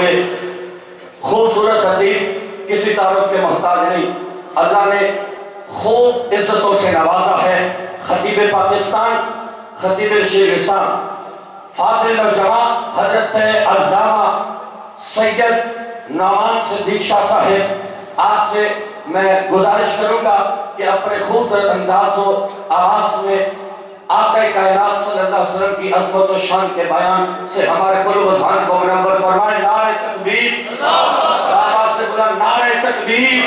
ہوئے خوبصورت خطیب کسی تعارف کے محتاج نہیں، اللہ نے خوب عزتوں سے نوازا ہے۔ خطیب پاکستان، خطیب شیرستان، فاضل نوجوان حضرت علامہ سید نعمان صدیق شاہ صاحب، آپ سے میں گزارش کروں گا کہ اپنے خوبصورت انداز و آواز میں آقا کائنات صلی اللہ علیہ وسلم کی عظمت و شان کے بیان سے ہمارے قلوب و ذہن کو منور فرمائیں۔ نعرہ تکبیر، آواز سے بلند نعرہ تکبیر۔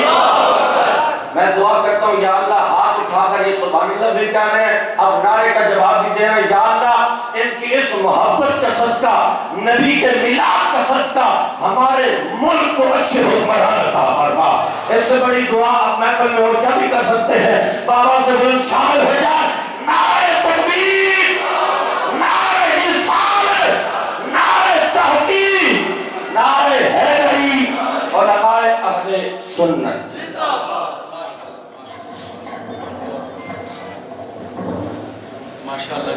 میں دعا کرتا ہوں یا اللہ، ہاتھ اٹھا کر یہ سبحان اللہ بھی کہہ رہے ہیں، اب نعرے کا جواب بھی دے رہے ہیں۔ یا اللہ، ان کی اس محبت کا صدقہ، نبی کے میلاد کا صدقہ ہمارے ملک کو اچھے حکمران عطا فرما۔ اس سے بڑی دعا آپ محفل میں اور کیا بھی کر سکتے ہیں؟ بابا سے بلند شامل ہو جائے۔ نعرہ تکبیر، نعرہ رسالت، نعرہ تحقیق، نعرہ حیدری، علماء اہل سنت۔ ماشاءاللہ۔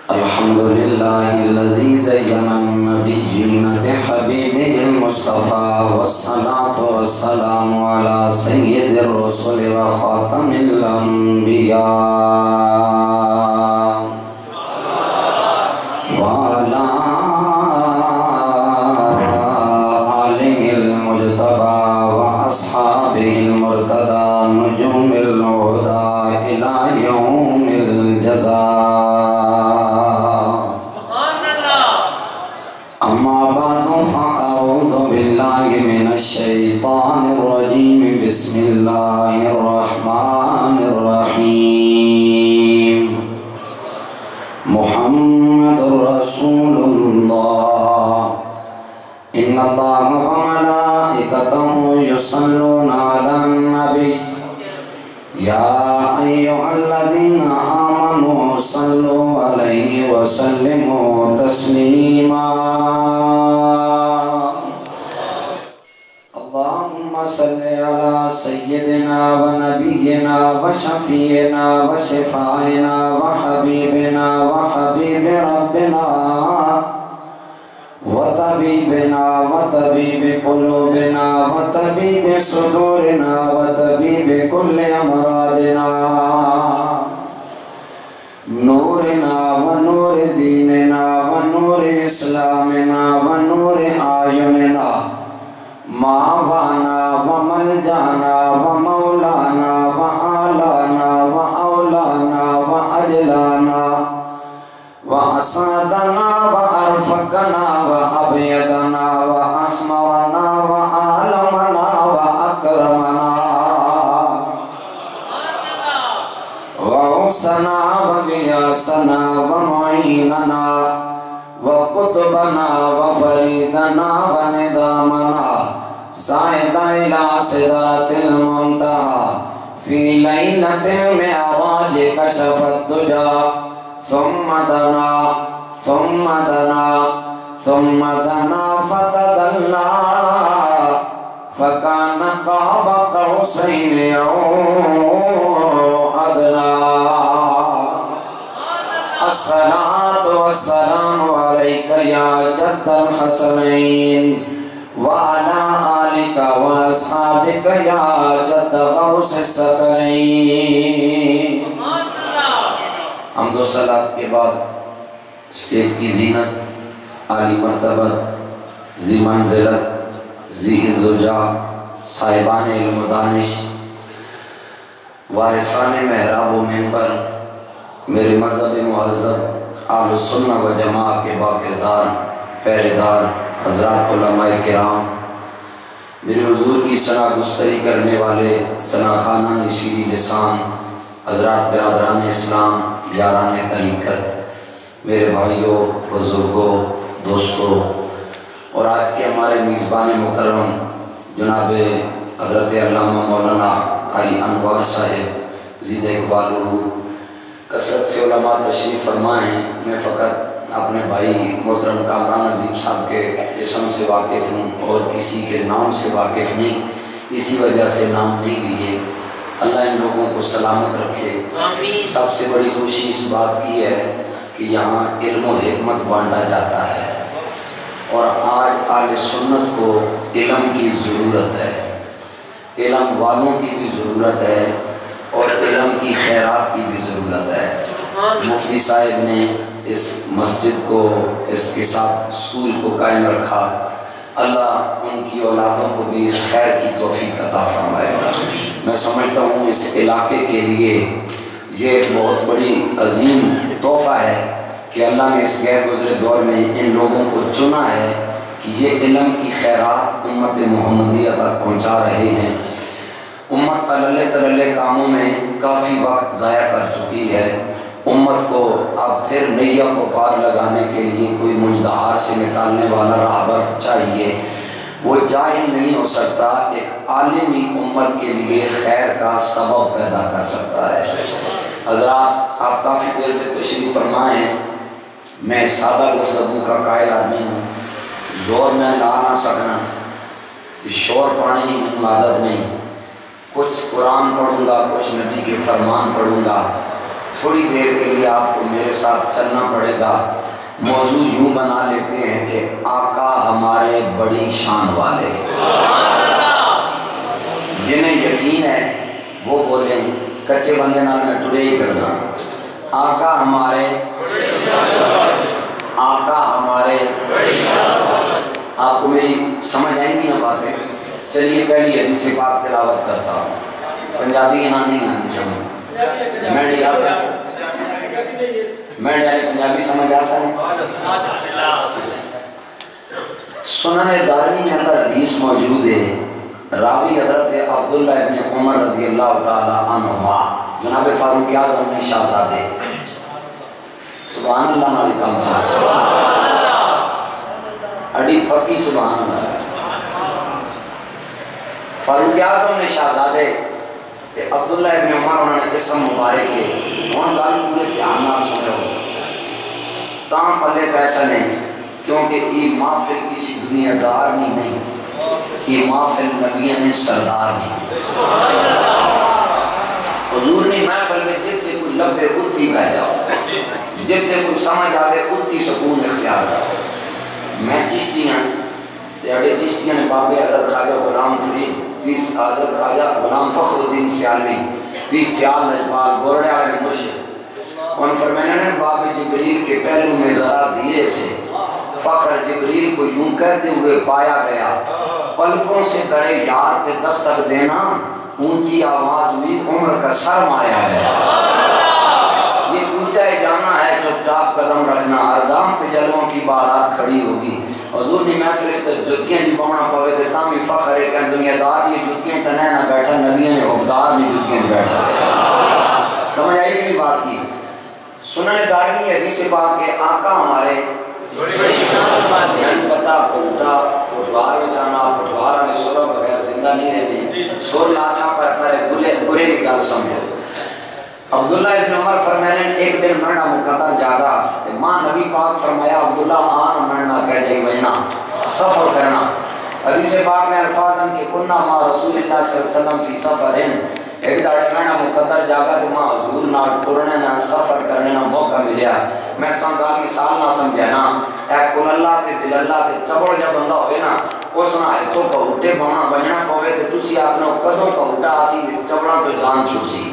الحمدللہ الذی زین النبیین بحبیبہ المصطفى والصلاة والسلام علی سید الرسل وخاتم الانبیاء وعلی آلہ المجتبى واصحابہ المرتضى نجوم الہدى الی یوم الجزاء۔ الشیطان الرجیم بسم اللہ الرحمن الرحیم محمد رسول اللہ ان اللہ وملائکتہ یصلون علی النبی یا ایہا الذین آمنوا صلوا علیہ وسلموا تسلیما۔ صل على سيدنا ونبينا وشفيعنا وشفاعنا وحبيبنا وحبيب ربنا وطبيبنا وطبيب قلوبنا وطبيب صدورنا وطبيب كل أمراضنا نورنا ونور ديننا ونور إسلامنا ونور أعيننا ماوانا وملجانا ومولانا وآلانا وأولانا وأجلانا وأسعدنا وأرفقنا وأبيضنا وأحمرنا وأعلمنا وأكرمنا غوثنا وغياثنا ومعيننا وقطبنا وفريدنا ونظامنا صعد إلى صراط المنتهى في ليلة المعراج كشف الدجى ثم دنا ثم دنا ثم دنا فتدلى فكان قاب قوسين أو أدنى۔ الصلاة والسلام عليك يا جد الحسنين وعلى آلك وأصحابك يا جد غوث الثقلين۔ حمد و صلاة کے بعد اسٹیج کی زینت، عالی مرتبت، ذی منزلت، ذی عز و جاہ، صاحبان علم و دانش، وارثان محراب و منبر، میرے مذہب معظم اہل سنہ و جماعت کے باکردار پیرے دار حضرات علماء کرام، میرے حضور کی ثنا گستری کرنے والے ثنا خانہ شیریں لسان حضرات برادران اسلام، یاران طریقت، میرے بھائیوں، بزرگوں، دوستوں، اور آج کے ہمارے میزبان مکرم جناب حضرت علامہ مولانا قاری انوار صاحب زید اقبالہ، کثرت سے علماء تشریف فرما ہیں۔ میں فقط اپنے بھائی محترم کامران حبیب صاحب کے اسم سے واقف ہوں اور کسی کے نام سے واقف نہیں، اسی وجہ سے نام نہیں لیے۔ اللہ ان لوگوں کو سلامت رکھے۔ سب سے بڑی خوشی اس بات کی ہے کہ یہاں علم و حکمت بانٹا جاتا ہے، اور آج اہل سنت کو علم کی ضرورت ہے، علم والوں کی بھی ضرورت ہے، اور علم کی خیرات کی بھی ضرورت ہے۔ مفتی صاحب نے اس مسجد کو، اس کے ساتھ اسکول کو قائم رکھا، اللہ ان کی اولادوں کو بھی اس خیر کی توفیق عطا فرمائے۔ میں سمجھتا ہوں اس علاقے کے لیے یہ ایک بہت بڑی عظیم تحفہ ہے کہ اللہ نے اس غیر گزرے دور میں ان لوگوں کو چنا ہے کہ یہ علم کی خیرات امت محمدیہ تک پہنچا رہے ہیں۔ امت اللہ تللے کاموں میں کافی وقت ضائع کر چکی ہے۔ امت کو اب پھر نیا کو پار لگانے کے لیے کوئی مجدہار سے نکالنے والا راہبر چاہیے۔ وہ جاہل نہیں ہو سکتا، ایک عالمی امت کے لیے خیر کا سبب پیدا کر سکتا ہے۔ حضرات، آپ کافی دیر سے تشریف فرما ہیں۔ میں سادہ گفتگو کا قائل آدمی ہوں، زور میں لا نہ سکنا، شور پانے کی مجھے عادت نہیں۔ کچھ قرآن پڑھوں گا، کچھ نبی کے فرمان پڑھوں گا۔ تھوڑی دیر کے لیے آپ کو میرے ساتھ چلنا پڑے گا۔ موضوع یوں بنا لیتے ہیں کہ آقا ہمارے بڑی شان والے، جنہیں یقین ہے وہ بولیں، کچے بندے نال میں ٹرے ہی کرنا۔ آقا ہمارے، آقا ہمارے، آپ کو میری سمجھ آئیں گی نا باتیں؟ چلیے پہلی حدیث پاک تلاوت کرتا ہوں۔ پنجابی یہاں نہیں آتی سمجھ، میں پنجابی سمجھ آ سکتا۔ سنن دارمی میں اندر حدیث موجود ہے، راوی حضرت عبداللہ ابن عمر رضی اللہ تعالی عنہما، جناب فاروق اعظم نے شہزادے، سبحان اللہ علیہ وسلم، اڈی پھکی سبحان اللہ۔ فاروق اعظم نے شہزادے عبداللہ ابن عمر، انہوں نے قسم مبارک کے ہون گال پورے دھیان نال سنے ہو، تاں پلے پیسہ نہیں، کیونکہ یہ محفل کسی دنیا دار نہیں، یہ محفل نبیان سردار نہیں۔ حضور نے محفل میں جب سے کوئی لبے اتھی بہ جاؤ، جب سے کوئی سمجھ آوے اتھی سکون اختیار جاؤ۔ میں چشتی ہیں، تیڑے چشتیاں نے بابے حضرت خواجہ غلام فرید، پیر حضرت خواجہ غلام فخر الدین سیالوی، پیر سیال نجمال گورڑے والے مرشد، ان فرمایا نے باب جبریل کے پہلو میں ذرا دھیرے سے فخر جبریل کو یوں کہتے ہوئے پایا گیا، پلکوں سے درے یار پہ دستک دینا، اونچی آواز ہوئی عمر کا سر ماریا ہے۔ یہ اونچا جانا ہے، چپ چاپ قدم رکھنا، اردام پہ جلووں کی بارات کھڑی ہوگی۔ حضور نے محفل تے جوتیاں جی باؤنا پوے تے تامی فخر ہے کہ دنیا دار یہ جوتیاں تنہ نہ بیٹھا، نبیوں نے حقدار نے جوتیاں بیٹھا۔ سمجھ آئی نہیں بات کی؟ سنن دارمی حدیث پاک کے آقا ہمارے نہیں پتا پوٹا پٹوار میں جانا، پٹوار میں سورہ بغیر زندہ نہیں رہنے، سور لاسا پر پرے برے نکال سمجھو۔ عبداللہ ابن عمر فرمائے ایک دن مرنا مقدر جاگا، ماں نبی پاک فرمایا عبداللہ آن مرنا کہتے وجنا سفر کرنا۔ حدیث پاک میں الفاظ ہیں کہ کننا ماں رسول اللہ صلی اللہ علیہ وسلم فی سفرین، ایک داڑے مرنا مقدر جاگا تو ماں حضور نہ ٹرنے نہ سفر کرنے نہ موقع ملیا۔ میں سنگال مثال نہ سمجھے نا، اے کل اللہ تے دل اللہ تے چبڑ جا بندہ ہوئے نا، اس نہ ایتھو کہوٹے بنا بجنا پوے تے تسی آخنا قدوں کہوٹا آسی چبڑا تو جان چھوسی۔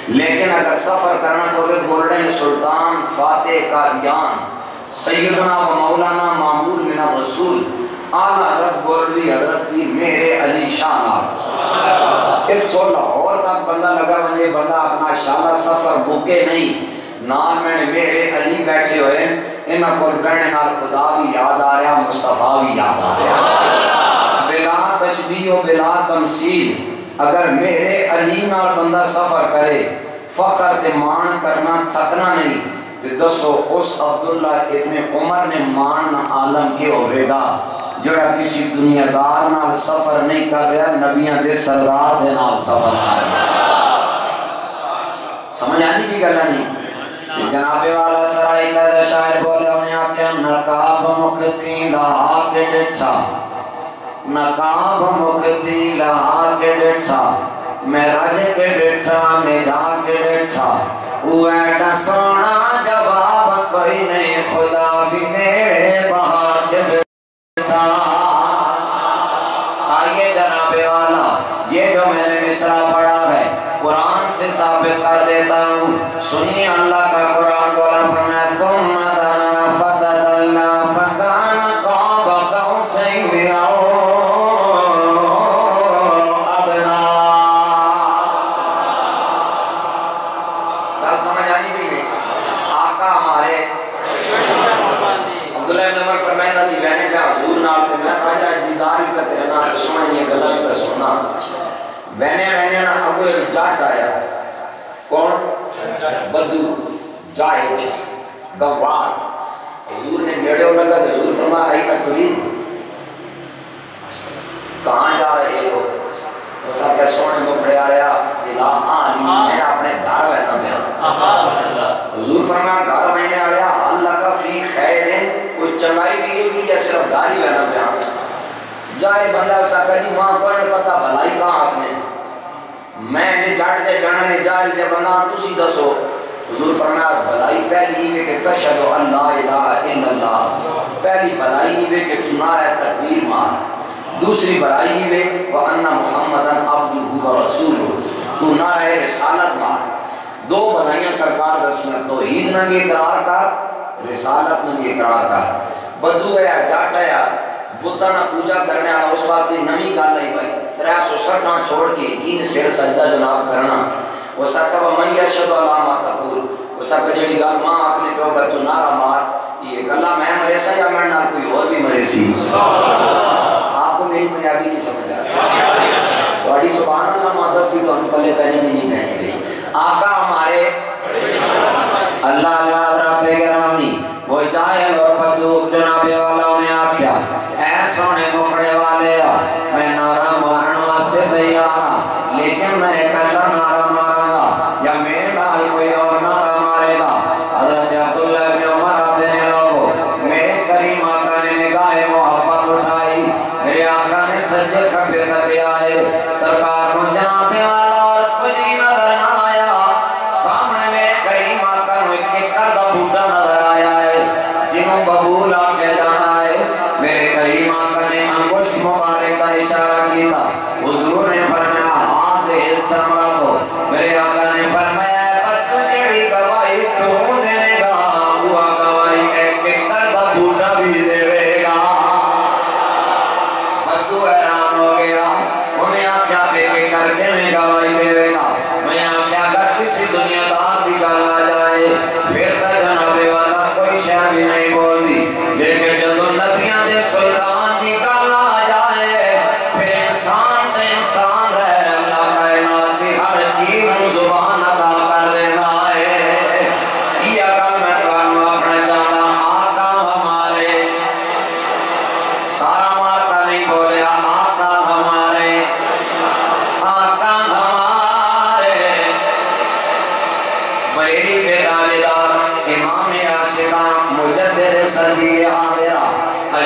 لیکن اگر سفر کرنا ہوئے گولڈن سلطان فاتح قادیان سیدنا و مولانا معمور من الرسول آل حضرت گولوی حضرت پیر مہر علی شاہ، ایک تو لاہور تک بندہ لگا بندے بندہ اپنا شالہ سفر مکے نہیں، نام میں مہر علی بیٹھے ہوئے، انہاں کو گرنے نال خدا بھی یاد آ رہا، مصطفیٰ بھی یاد آ رہا۔ بلا تشبیہ و بلا تمثیل، اگر میرے علی نال بندہ سفر کرے فخر تے مان کرنا تھکنا نہیں، تو دسو اس عبداللہ ابن عمر نے مان عالم کے ہوئے گا جڑا کسی دنیا دار نال سفر نہیں کر رہا، نبیاں دے سردار دے نال سفر کر رہا۔ سمجھ آنی بھی گلہ نہیں؟ جناب والا سرائی کا شاعر بولے انہیں آکھیں نقاب مکھتی لہا کے ڈٹھا، نقاب مکھتی لہا کے ڈٹھا، میں رج کے ڈٹھا میں جا کے ڈٹھا، وہ ایڈا سونا جواب کوئی نہیں، خدا بھی میرے بہا کے ڈٹھا۔ آئیے جناب والا یہ جو میں نے مصرع پڑھا ہے قرآن سے ثابت کر دیتا ہوں، سنیے اللہ کا قرآن بولا فرمایا ثم دنا فتدلى فكان قاب قوسين او ادنى۔ بات سمجھ آنی بھی نہیں؟ آقا ہمارے عبداللہ ابن عمر فرمائے نسی بہنے پہ حضور نال تے میں راجہ دیدار ہی پہ کرنا سمجھ یہ گلہ ہی پہ سننا۔ بہنے نا ابو ایک جاٹ آیا، کون؟ بدو، جاہد، گوار۔ حضور نے نیڑے ہو لگا تو حضور فرمایا آئی میں ترید، کہاں جا رہے ہو؟ اس کا کہ سونے مکھڑے آیا دلا آلی میں اپنے گھر بہنا پیا۔ حضور فرمایا گھر بہنے آیا حال لکا فی خیر، کوئی چنگائی بھی ہے یا صرف گھر ہی بہنا پیا؟ جائے بندہ اس کا کہ جی وہاں کوئی پتہ بھلائی کہاں آدھنے، میں نے جاٹ دے جانا نے جائے دے بندہ تسی دسو۔ حضور فرمایا بھلائی پہلی ہے کہ تشہد اللہ الہ الا اللہ، پہلی بھلائی ہے کہ تو نعرہ تکبیر مار، دوسری بھلائی ہے وَأَنَّ مُحَمَّدًا عَبْدُهُ وَرَسُولُهُ، تو نعرہ رسالت مار۔ دو بھلائیاں سرکار دسنا، توحید نہ یہ اقرار کر، رسالت نہ یہ اقرار کر۔ بدو ہے جاٹ ہے بتا نہ پوجا کرنے آنا، اس واسطے نمی گال نہیں بھائی 360 چھوڑ کے یقین سیر سجدہ جناب کرنا۔ وہ سکتا وہ من یشہد علامہ تقول، وہ سکتا جیڑی گال ماں آخنے پہ ہوگا تو نعرہ مار، یہ گلہ میں مرے سا یا مرنا کوئی اور بھی مرے سی؟ آپ کو میری پنجابی نہیں سمجھ آیا تو اڑی سبحان اللہ ماں دس سی تو ہم پلے پہنے بھی نہیں پہنے گئی۔ آقا ہمارے اللہ اللہ حضرات گرامی وہ جائل اور بدوک جناب والا انہیں آکھیا اے سونے مکڑے والے میں نعرہ مارن واسطے تیار، لیکن میں ایک اللہ نعرہ مارا گا یا میرے نال کوئی اور نعرہ مارے گا؟ حضرت عبداللہ ابن عمر آتے ہیں لوگوں، میرے کریم آقا نے نگاہ محبت اٹھائی، میرے آقا نے سجدے کھپے تک آئے، سرکار کو جناب والا اور کچھ بھی نظر نہ آیا، سامنے میرے کریم آقا نے ایک کردہ بوٹا نظر آیا ہے جنہوں قبول آکے جانا ہے۔ میرے کریم آقا نے انگوشت مبارک کا اشارہ کی تھا، حضور نے فرمایا ہاں سے اس سمرہ کو، میرے آقا نے فرمایا بچو جڑی گواہی کیوں دے گا، وہ گواہی ایک کردہ بوٹا بھی دے گا۔ بدو حیران ہو گیا، انہیں آکھیا کہ کر کے میں گواہی دے گا، میں آکھیا اگر کسی دنیا دار دی گال آ جائے پھر تا جناب والا کوئی شاہ بھی نہیں بول دی، لیکن جب نبیاں دے سلطان دی گال آ جائے پھر انسان تے انسان رہے، اللہ کائنات دی ہر چیز زبان عطا کر دینا ہے۔ یہ اگر میں کہوں اپنا چاہتا آقا ہمارے، سارا مارتا نہیں بولے آقا ہمارے، آقا ہمارے، بریلی کے تاجدار امام عاشقان مجدد صدیق حاضرہ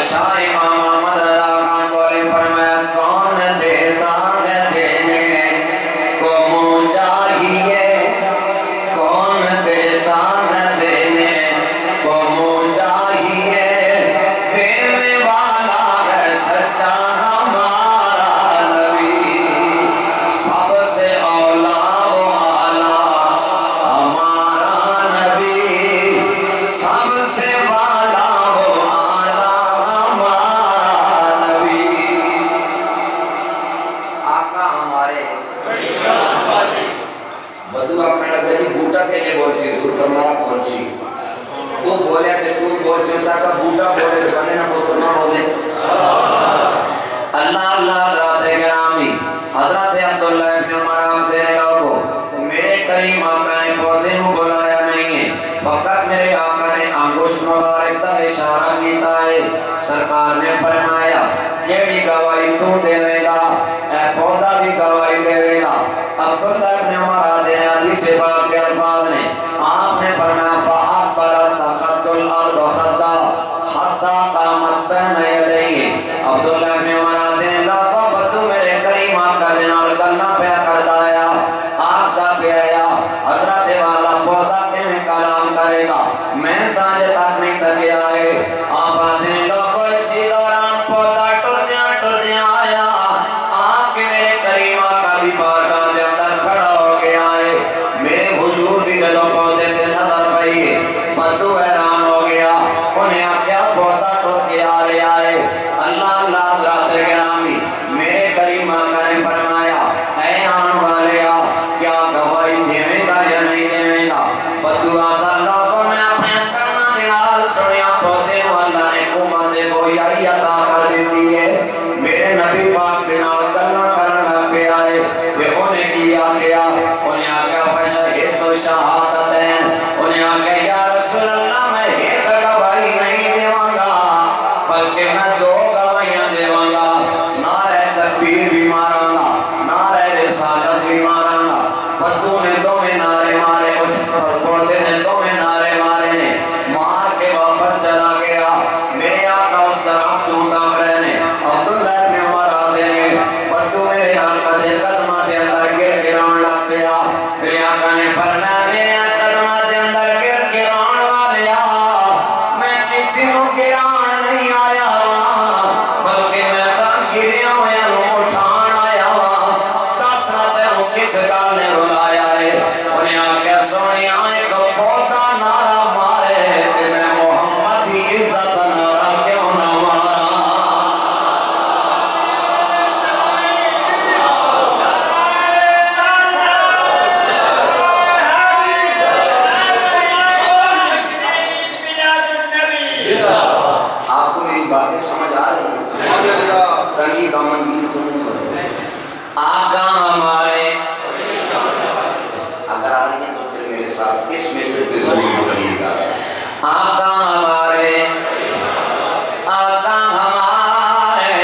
شاہ امام احمد رضا خان بولے فرمایا کون دیتا ہے دینے کو منہ چاہیے، کون دیتا ہے دینے کو منہ چاہیے، دینے والا ہے سچا ہمارا نبی، سب سے اولا و اعلیٰ ہمارا نبی، سب سے والا و اعلیٰ ہمارا نبی۔ آقا ہمارے بدو آکھنے لگا جی بوٹا کہنے بول سی، حضور فرمایا کون سی؟ وہ بولے تے تو بول سی، اس کا بوٹا بولے تو بنے نہ بول تو نہ بولے۔ اللہ اللہ حضرات گرامی حضرت عبداللہ ابن عمر آپ دینے لوگو میرے کریم آقا نے پودے نو بلایا نہیں ہے فقط میرے آقا نے انگوشت مبارک دا اشارہ کیتا ہے سرکار نے فرمایا جیڑی گواہی تو دے گا اے پودا بھی گواہی دے گا عبداللہ ابن عمر آدھے نے حدیث پاک کے الفاظ نے آپ نے فرمایا فَأَقْبَلَتْ تَخَدُّ الْأَرْضُ خَدَّا حَتَّى قَامَتْ بَيْنَ يَدَيْهِ عبداللہ ابن عمر آدھے نے لَقَا بدو میرے کریم آقا دینار گلنا پہ کرتا آیا آخ دا پہ آیا حضرت والا پودا کے میں کلام کرے گا میں تاجے تک نہیں تکے آئے آپ آدھے نے لوگو اسی دوران پودا ٹر دیا آیا آنکھ میرے کریم آقا بھی بارگاہ دے اندر کھڑا ہو کے آئے میرے حضور دی جدو پودے دے نظر پئی بدو حیران ہو گیا انہیں آکیا پودا ٹر کے آ رہے آئے اللہ اللہ حضرات گرامی میرے کریم آقا نے فرمایا اے آن والے آ کیا گواہی دیویں گا یا نہیں دیویں گا بدو آتا لوگوں میں اپنے کرنا دنال سنیا پودے نو اللہ نے قومت گویائی عطا کر دیتی ہے میرے نبی پاک دنال کرنا لگ پہ آئے کہ انہیں کیا انہیں آگیا فشہد و شہادتیں انہیں آگیا یا رسول اللہ میں ایک گواہی نہیں دیواں گا بلکہ میں دو گواہیاں دیواں گا نعرہ تکبیر بھی ماراں گا نعرہ رسالت بھی ماراں گا بدو نے دو میں نعرے مارے اس پودے نے دو میں نعرے مارے نے مار کے واپس چلا گیا میرے آقا اس درخت اتام رہنے عبداللہ ابن عمر آدھے نے بدو میرے آقا دے قدمہ دے اندر گر کے رون لگ پیا میرے آقا نے فرمایا میرے قدمہ دے اندر گر کے رون والیا میں کسی نو گران نہیں آیا بلکہ میں تن گریا ہویا نو اٹھان آیا دس راتے ہوں کس گال نے رلایا ہے انہیں آکے سونی آئے کو پودا نارا مارے تے میں محمد دی عزت نارا کیوں نہ مارا آپ کو میری باتیں سمجھ آ رہی ہیں تنگی دامن گیر تو نہیں ہو رہی آقا ہمارے اگر آ رہی ہیں تو پھر میرے ساتھ اس مصر پہ ضرور پڑھیے گا آقا ہمارے آقا ہمارے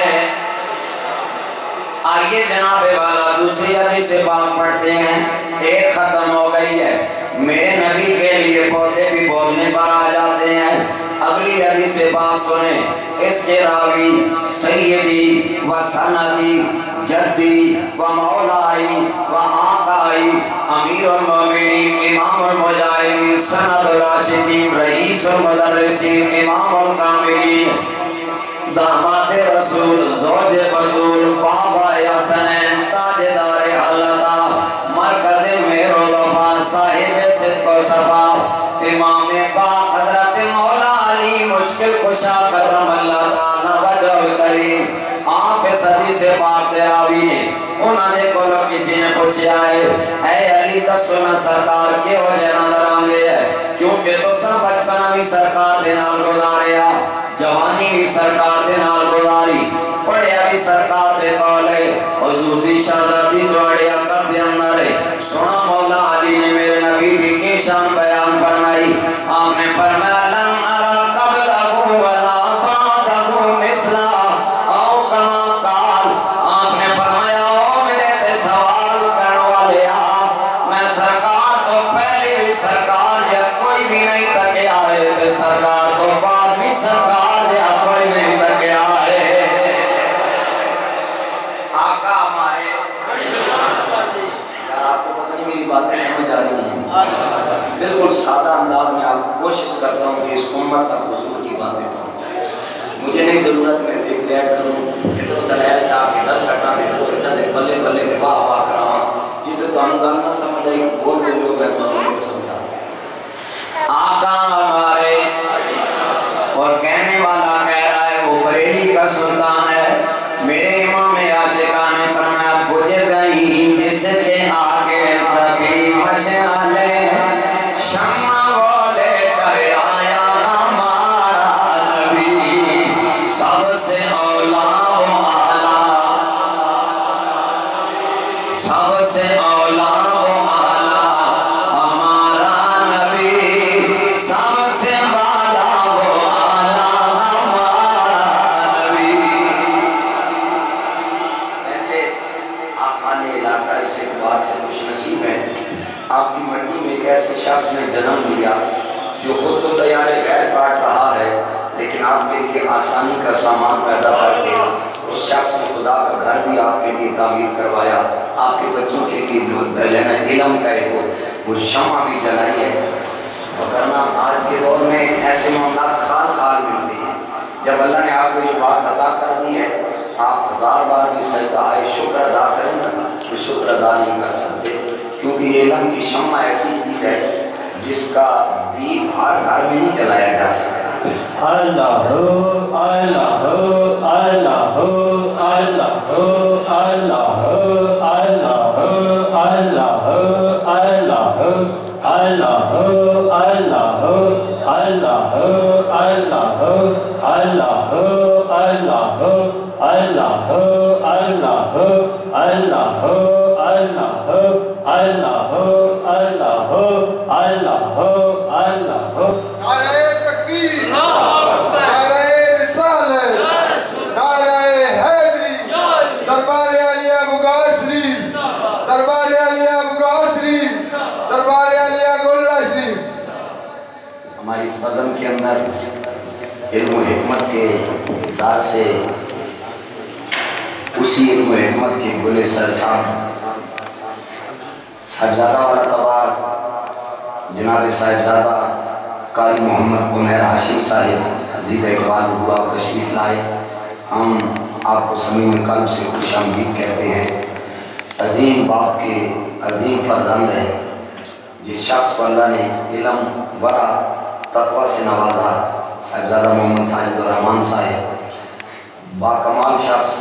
آئیے جناب والا دوسری حدیث پاک پڑھتے ہیں ایک ختم ہو گئی ہے میرے نبی کے لیے پودے بھی بولنے پر آ جاتے ہیں اگلی حدیث پاک سنیں اس کے راوی سیدی و سندی جدی و مولائی و آقائی امیر المومنین امام المجاہدین سند الراشدین رئیس المدرسین امام الکاملین داماد رسول زوج بطول بابا یاسنین تاجدار علدہ مرکز مہر و وفا صاحب صدق و صفا امام پاک حضرت مولا علی مشکل کشا کرم اللہ تعالی وجہ الکریم آپ اس حدیث پاک دے آوی نے انہوں نے کولو کسی نے پوچھا ہے اے علی دسونا سرکار کے وجہ نظر آنگے ہے کیونکہ تو سا بچپنا بھی سرکار دے نال گزاریا جوانی بھی سرکار دے نال گزاری پڑھیا بھی سرکار دے کولے حضور دی شہزادی دوڑیا کر دے اندر سنا مولا علی نے میرے نبی کی کی شان بیان فرمائی آپ نے فرمایا لن ارا قبلہو ولا بعدہو مثلا او کما قال آپ نے فرمایا او میرے تے سوال کرنے والے میں سرکار تو پہلے بھی سرکار یا کوئی بھی نہیں تکے آئے تے سرکار تو بعد بھی سرکار یا کوئی نہیں تکے آئے آقا ہمارے یار آپ کو پتہ نہیں میری باتیں سمجھ آ رہی ہیں بالکل سادہ انداز میں آپ کوشش کرتا ہوں کہ اس امت تک حضور کی باتیں پہنچائیں مجھے نہیں ضرورت میں زیگ زیگ کروں ادھر دلائل چاہ ادھر سٹا ادھر دے بلے بلے دے واہ واہ کراواں جتے تو انہوں گل نہ سمجھ آئی بول دے جو میں تو انہوں نے سمجھا آقا ہمارے اور کہنے والا کہہ رہا ہے وہ بریلی کا سلطان ہے میرے امام عاشقاں نے فرمایا بجھ گئی جس کے آگے سبھی مشعلے شمع وہ لے کر آیا ہمارا نبی سب سے اولا و اعلیٰ اس اعتبار سے خوش نصیب ہیں، آپ کی مٹی میں ایک ایسے شخص نے جنم لیا جو خود تو تیار غیر کاٹ رہا ہے، لیکن آپ کے لیے آسانی کا سامان پیدا کر کے اس شخص نے خدا کا گھر بھی آپ کے لیے تعمیر کروایا، آپ کے بچوں کے لیے علم کا ایک وہ شمع بھی جلائی ہے۔ وگرنہ آج کے دور میں ایسے معاملات خال خال ملتے ہیں۔ جب اللہ نے آپ کو یہ بات عطا کر دی ہے، آپ 1000 بار بھی سجدہ آئے شکر ادا کریں گا تو شکر ادا نہیں کر سکتے، کیونکہ یہ علم کی شمع ایسی چیز ہے جس کا دیپ ہر گھر میں نہیں جلایا جا سکتا۔ اللہ اللہ اللہ اللہ اللہ اللہ اللہ اللہ اللہ اللہ ہماری اس بزم کے اندر علم و حکمت کے دار سے اسی علم و حکمت کے گلے سرسام صاحبزادہ والا تبار جناب صاحبزادہ قاری محمد عمیر ہاشم صاحب عزیز اقبال ہوا تشریف لائے۔ ہم آپ کو صمیم قلب سے خوش آمدید کہتے ہیں۔ عظیم باپ کے عظیم فرزند ہے، جس شخص کو اللہ نے علم ورع تقوی سے نوازا، صاحبزادہ محمد ساجد الرحمن صاحب، باکمال شخص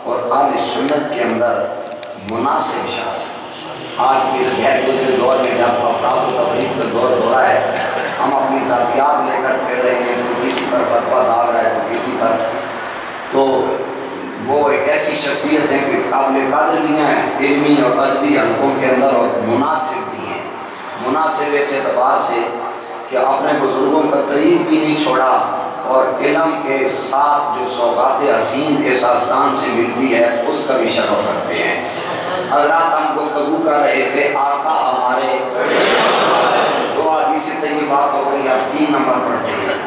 اور اہل سنت کے اندر مناسب شخص۔ آج کے اس غیر گزرے دور میں جب افراد و تفریق کا دور ہو رہا ہے، ہم اپنی ذاتیات لے کر پھر رہے ہیں، کوئی کسی پر فتویٰ ڈال رہا ہے تو کسی پر، تو وہ ایک ایسی شخصیت ہے کہ قابل قدر بھی ہیں علمی اور ادبی حلقوں کے اندر، اور مناسب بھی ہیں۔ مناسب اس اعتبار سے کہ اپنے بزرگوں کا طریق بھی نہیں چھوڑا، اور علم کے ساتھ جو سوغات حسین اس آستان سے ملتی ہے اس کا بھی شرف رکھتے ہیں۔ حضرات ہم گفتگو کر رہے تھے آقا ہمارے، دو حدیث طیبات ہو گئی، اب 3 نمبر پڑھتے ہیں۔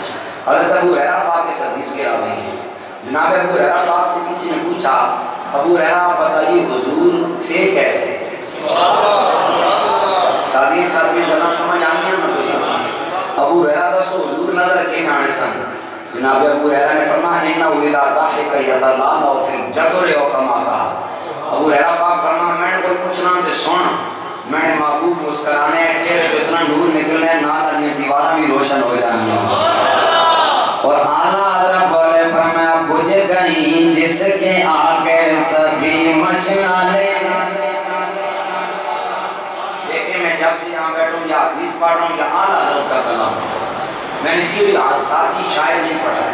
حضرت ابو ہریرہ پاک اس حدیث کے راوی ہیں۔ جناب ابو ہریرہ پاک سے کسی نے پوچھا، ابو ہریرہ آپ بتائیے حضور تھے کیسے؟ سادی سادی بنا سمجھ آنی ہے نہ کچھ؟ ابو ہریرہ دسو حضور نظر کے آنے سن؟ جناب ابو ہریرہ نے فرمایا انہ اذا ضحک یتلالہ فی الجدر او کما کہا۔ ابو ہریرہ پاک فرمایا میں نے کوئی پوچھنا تے سن، میں نے محبوب مسکرانے چہرے جو اتنا نور نکلنے نال علی دیواریں بھی روشن ہو جانی ہیں۔ اور اعلیٰ حضرت بولے فرمایا بجھ گئی جس کے آگے سبھی مشعلیں۔ دیکھیں میں جب سے یہاں بیٹھوں یا حدیث پڑھ رہا ہوں یا اعلیٰ حضرت کا کلام، میں نے کوئی حادثاتی شاعر نہیں پڑھا ہے۔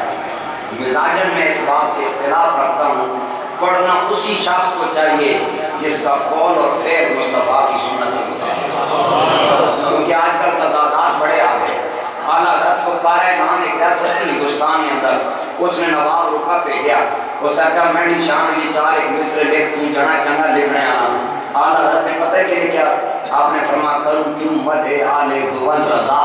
مزاجن میں اس بات سے اختلاف رکھتا ہوں، پڑھنا اسی شخص کو چاہیے جس کا قول اور فعل مصطفیٰ کی سنت کے مطابق، کیونکہ آج کل تضادات بڑے آ گئے۔ اعلیٰ حضرت کو قارئ نام ایک ریاست سے ہندوستان کے اندر، اس نے نواب رکا پہ گیا، اس نے کہا میں نے شان کی 4 ایک مصر لکھ توں جنا چنگا لکھنے آنا۔ اعلیٰ حضرت نے پتہ کہ لکھا، آپ نے فرمایا کروں کیوں مدح آل دول رضا،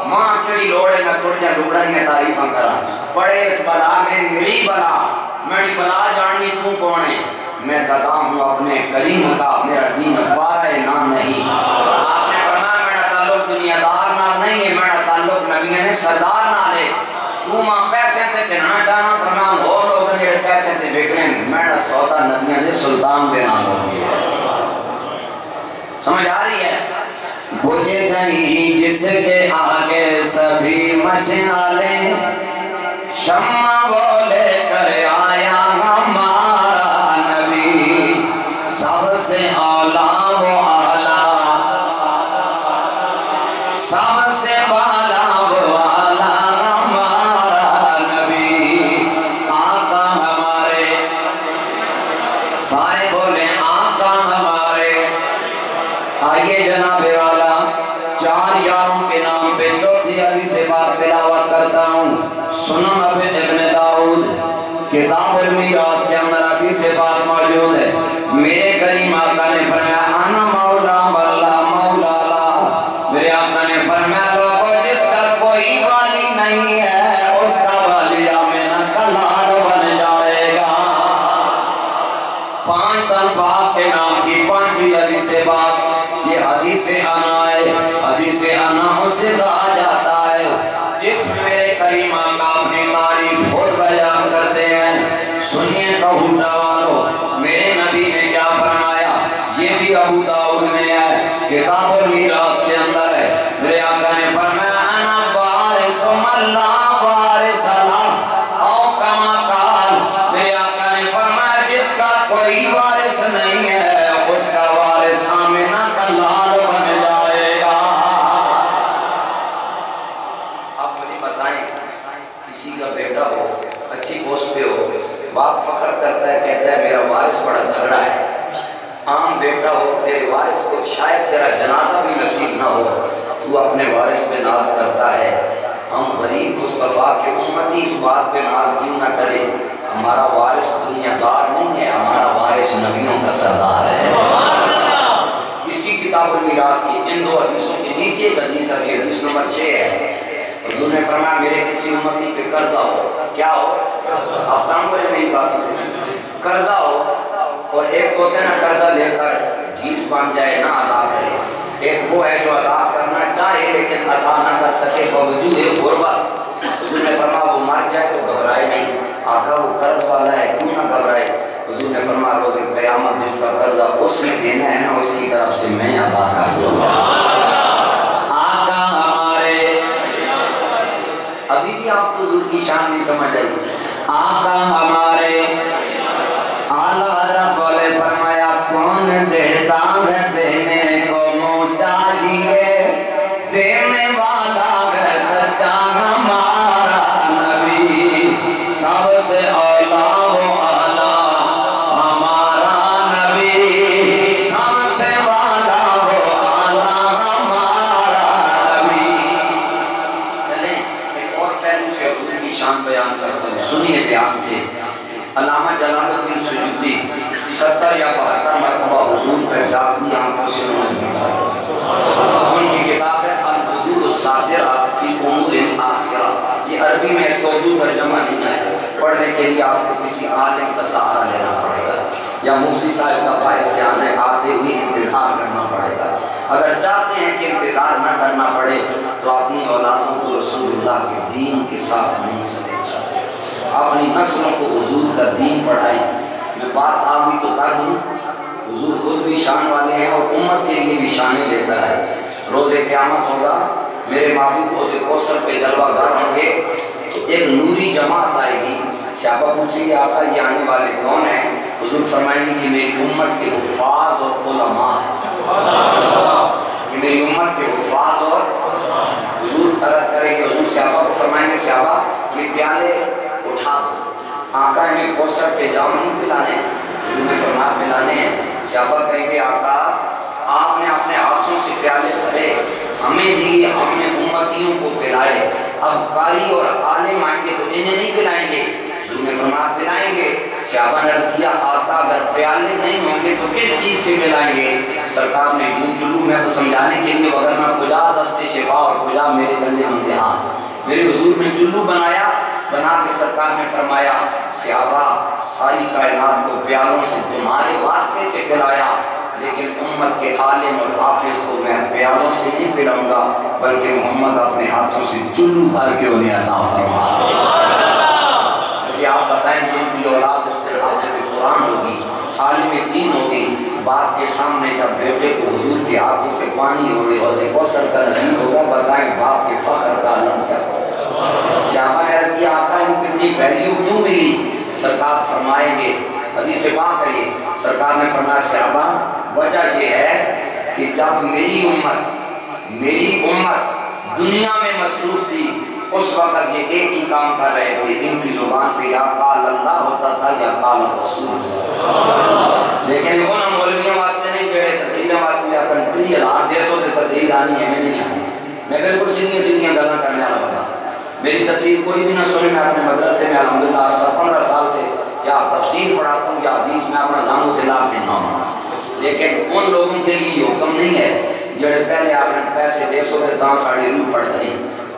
ماں کیڑی لوڑے میں تھوڑی لوڑیاں تعریفاں کرا، پڑے اس بلا میں میری بلا، میری بلا جاننی تو کون ہے، میں دادا ہوں اپنے کریم کا، میرا دین پارا نام نہیں۔ آپ نے فرمایا میرا تعلق دنیا دار نال نہیں ہے، میرا تعلق نبی نے سردار نال ہے۔ تو ماں پیسے تے چننا چاہنا، فرمان ہو لوگ میرے پیسے تے بکریں، میرا سودا نبی نے سلطان دے نال ہو گیا۔ سمجھ آ رہی ہے؟ بجھ گئی جس کے آگے سبھی مشعلیں، شمع وہ لے کر آیا ہمارا نبی، سب سے اعلیٰ وہ اعلیٰ، سب سے بالا وہ اعلیٰ ہمارا نبی، آقا ہمارے، سارے بولے آقا ہمارے۔ آئیے جناب والا 4 یاروں کے نام پہ چوتھی حدیث پاک تلاوت کرتا ہوں۔ سنن ابن داؤد کتاب المیراث کے اندر حدیث پاک موجود ہے۔ میرے کریم آقا نے فرمایا انا مولا واللہ مولا لا، میرے آقا نے فرمایا لوگوں جس کا کوئی والی نہیں ہے اس کا والی آمینہ کا لاڈ بن جائے گا۔ 5 طلبات کے نام کی 5ویں حدیث بات، یہ حدیث انا ہے۔ حدیث انا اسے کہا جاتا ہے جس میں میرے کریم آقا اپنی تعریف خود بیان کرتے ہیں۔ سنیے کہوٹا والو، میرے نبی نے کیا فرمایا، یہ بھی ابو داؤد میں ہے، کتاب المیراث کے اندر ہے۔ میرے آقا نے فرمایا انا وارث من لا وارث لہ او کما قال، میرے آقا نے فرمایا جس کا کوئی وارث نہیں ہے اس کا وارث آمنہ کا لال بن جائے گا۔ آپ مجھے بتائیں کسی کا بیٹا ہو اچھی پوسٹ پہ ہو، باپ فخر کرتا ہے کہتا ہے میرا وارث بڑا تگڑا ہے، عام بیٹا ہو تیرے وارث کو شاید تیرا جنازہ بھی نصیب نہ ہو، تو اپنے وارث پہ ناز کرتا ہے۔ ہم غریب مصطفیٰ کے امتی اس بات پہ ناز کیوں نہ کرے، ہمارا وارث دنیا دار نہیں ہے، ہمارا وارث نبیوں کا سردار ہے۔ اسی کتاب المیراث کی ان 2 حدیثوں کے نیچے ایک حدیث ہے، حدیث نمبر 6 ہے۔ حضور نے فرمایا میرے کسی امتی پہ قرضہ ہو، کیا ہو؟ آپ کام کریں میری باتوں سے، قرضہ ہو، اور ایک تو ہوتا ہے نا قرضہ لے کر ڈھیٹ بن جائے نہ ادا کرے، ایک وہ ہے جو ادا کرنا چاہے لیکن ادا نہ کر سکے باوجود غربت۔ حضور نے فرمایا وہ مر جائے تو گھبرائے نہیں، آقا وہ قرض والا ہے کیوں نہ گھبرائے؟ حضور نے فرمایا روز قیامت جس کا قرضہ اس نے دینا ہے نا اس کی طرف سے میں ادا کر دوں گا۔ آقا ہمارے، ابھی بھی آپ کو حضور کی شان نہیں سمجھ آئی، آقا ہمارے اعلیٰ حضرت بولے فرمایا کون دیتا ہے دینے کو منہ چاہیے، دینے والا ہے سچا ہمارا نبی، سب سے اولا وہ اعلیٰ ہمارا نبی، سب سے والا وہ اعلیٰ ہمارا نبی۔ چلیں ایک اور پہلو سے حضور کی شان بیان کرتا ہوں، سنیے دھیان سے۔ علامہ جلال الدین سیوطی 70 یا 72 مرتبہ حضور پر جاگتی آنکھوں سے انہوں نے دیکھا۔ ان کی کتاب ہے البدور الصادرہ فی امور الاخرہ، یہ عربی میں اس کو اردو ترجمہ نہیں ہے، پڑھنے کے لیے آپ کو کسی عالم کا سہارا لینا پڑے گا یا مفتی صاحب کا باعث آنے آتے ہوئے انتظار کرنا پڑے گا۔ اگر چاہتے ہیں کہ انتظار نہ کرنا پڑے تو اپنی اولادوں کو رسول اللہ کے دین کے ساتھ منسلک کریں، اپنی نسلوں کو حضور کا دین پڑھائیں۔ میں بات آگئی تو کر دوں، حضور خود بھی شان والے ہیں اور امت کے لیے بھی شانیں لیتا ہے۔ روز قیامت ہوگا، میرے محبوب حوض کوثر پہ جلوہ گر ہوں گے تو ایک نوری جماعت آئے گی، صحابہ پوچھیں گے آقا یہ آنے والے کون ہیں؟ حضور فرمائیں گے کہ میری امت کے حفاظ اور علماء ہیں، یہ میری امت کے حفاظ اور حضور عرض کریں گے، حضور صحابہ کو فرمائیں گے صحابہ یہ پیالے اٹھا دو، آقا انہیں کوثر کے جام نہیں پلانے، حضور نے فرمایا پلانے ہیں۔ صحابہ کہیں گے آقا آپ نے اپنے ہاتھوں سے پیالے بھرے ہمیں دیے، ہم نے امتیوں کو پلائے، اب قاری اور عالم آئیں گے تو انہیں نہیں پلائیں گے، حضور نے فرمایا پلائیں گے۔ صحابہ نے عرض کیا آقا اگر پیالے نہیں ہوں گے تو کس چیز سے پلائیں گے؟ سرکار نے جو چلو میں کو سمجھانے کے لیے وغیرہ کجا دست شفا اور کجا میرے گندے مندے ہاتھ، میرے حضور نے چلو بنایا، بنا کے سرکار نے فرمایا صحابہ ساری کائنات کو پیالوں سے تمہارے واسطے سے پلایا، لیکن امت کے عالم اور حافظ کو میں پیالوں سے نہیں پلاؤں گا بلکہ محمد اپنے ہاتھوں سے چلو بھر کے انہیں عطا فرما۔ کہ آپ بتائیں جن کی اولاد اس کے حافظ قرآن ہوگی، عالم دین ہوگی، باپ کے سامنے جب بیٹے کو حضور کے ہاتھوں سے پانی ہو رہی حوض کوثر کا نصیب ہوگا، بتائیں باپ کے فخر کا عالم کیا ہوگا؟ صحابہ نے عرض کیا آقا ان کو اتنی ویلیو کیوں ملی؟ سرکار فرمائیں گے، حدیث پاک ہے یہ، سرکار نے فرمایا صحابہ وجہ یہ ہے کہ جب میری امت دنیا میں مصروف تھی اس وقت یہ ایک ہی کام کر رہے تھے، ان کی زبان پہ یا قال اللہ ہوتا تھا یا قال رسول، لیکن وہ نہ مولویوں واسطے نہیں بیڑے تقریر واسطے یا کنٹری 1000 سے تقریر آنی ہے، میں نہیں آنی، میں بالکل سیدھیاں گلاں کرنے والا بنا، میری تقریر کوئی بھی نہ سنے، میں اپنے مدرسے میں الحمدللہ 15 سال سے یا تفسیر پڑھاتا ہوں یا حدیث میں اپنا زانو تلا کے نہ ہوں، لیکن ان لوگوں کے لیے یہ حکم نہیں ہے جڑے پہلے آخر پیسے دے سو کے دان ساڑی روح پڑھ کریں،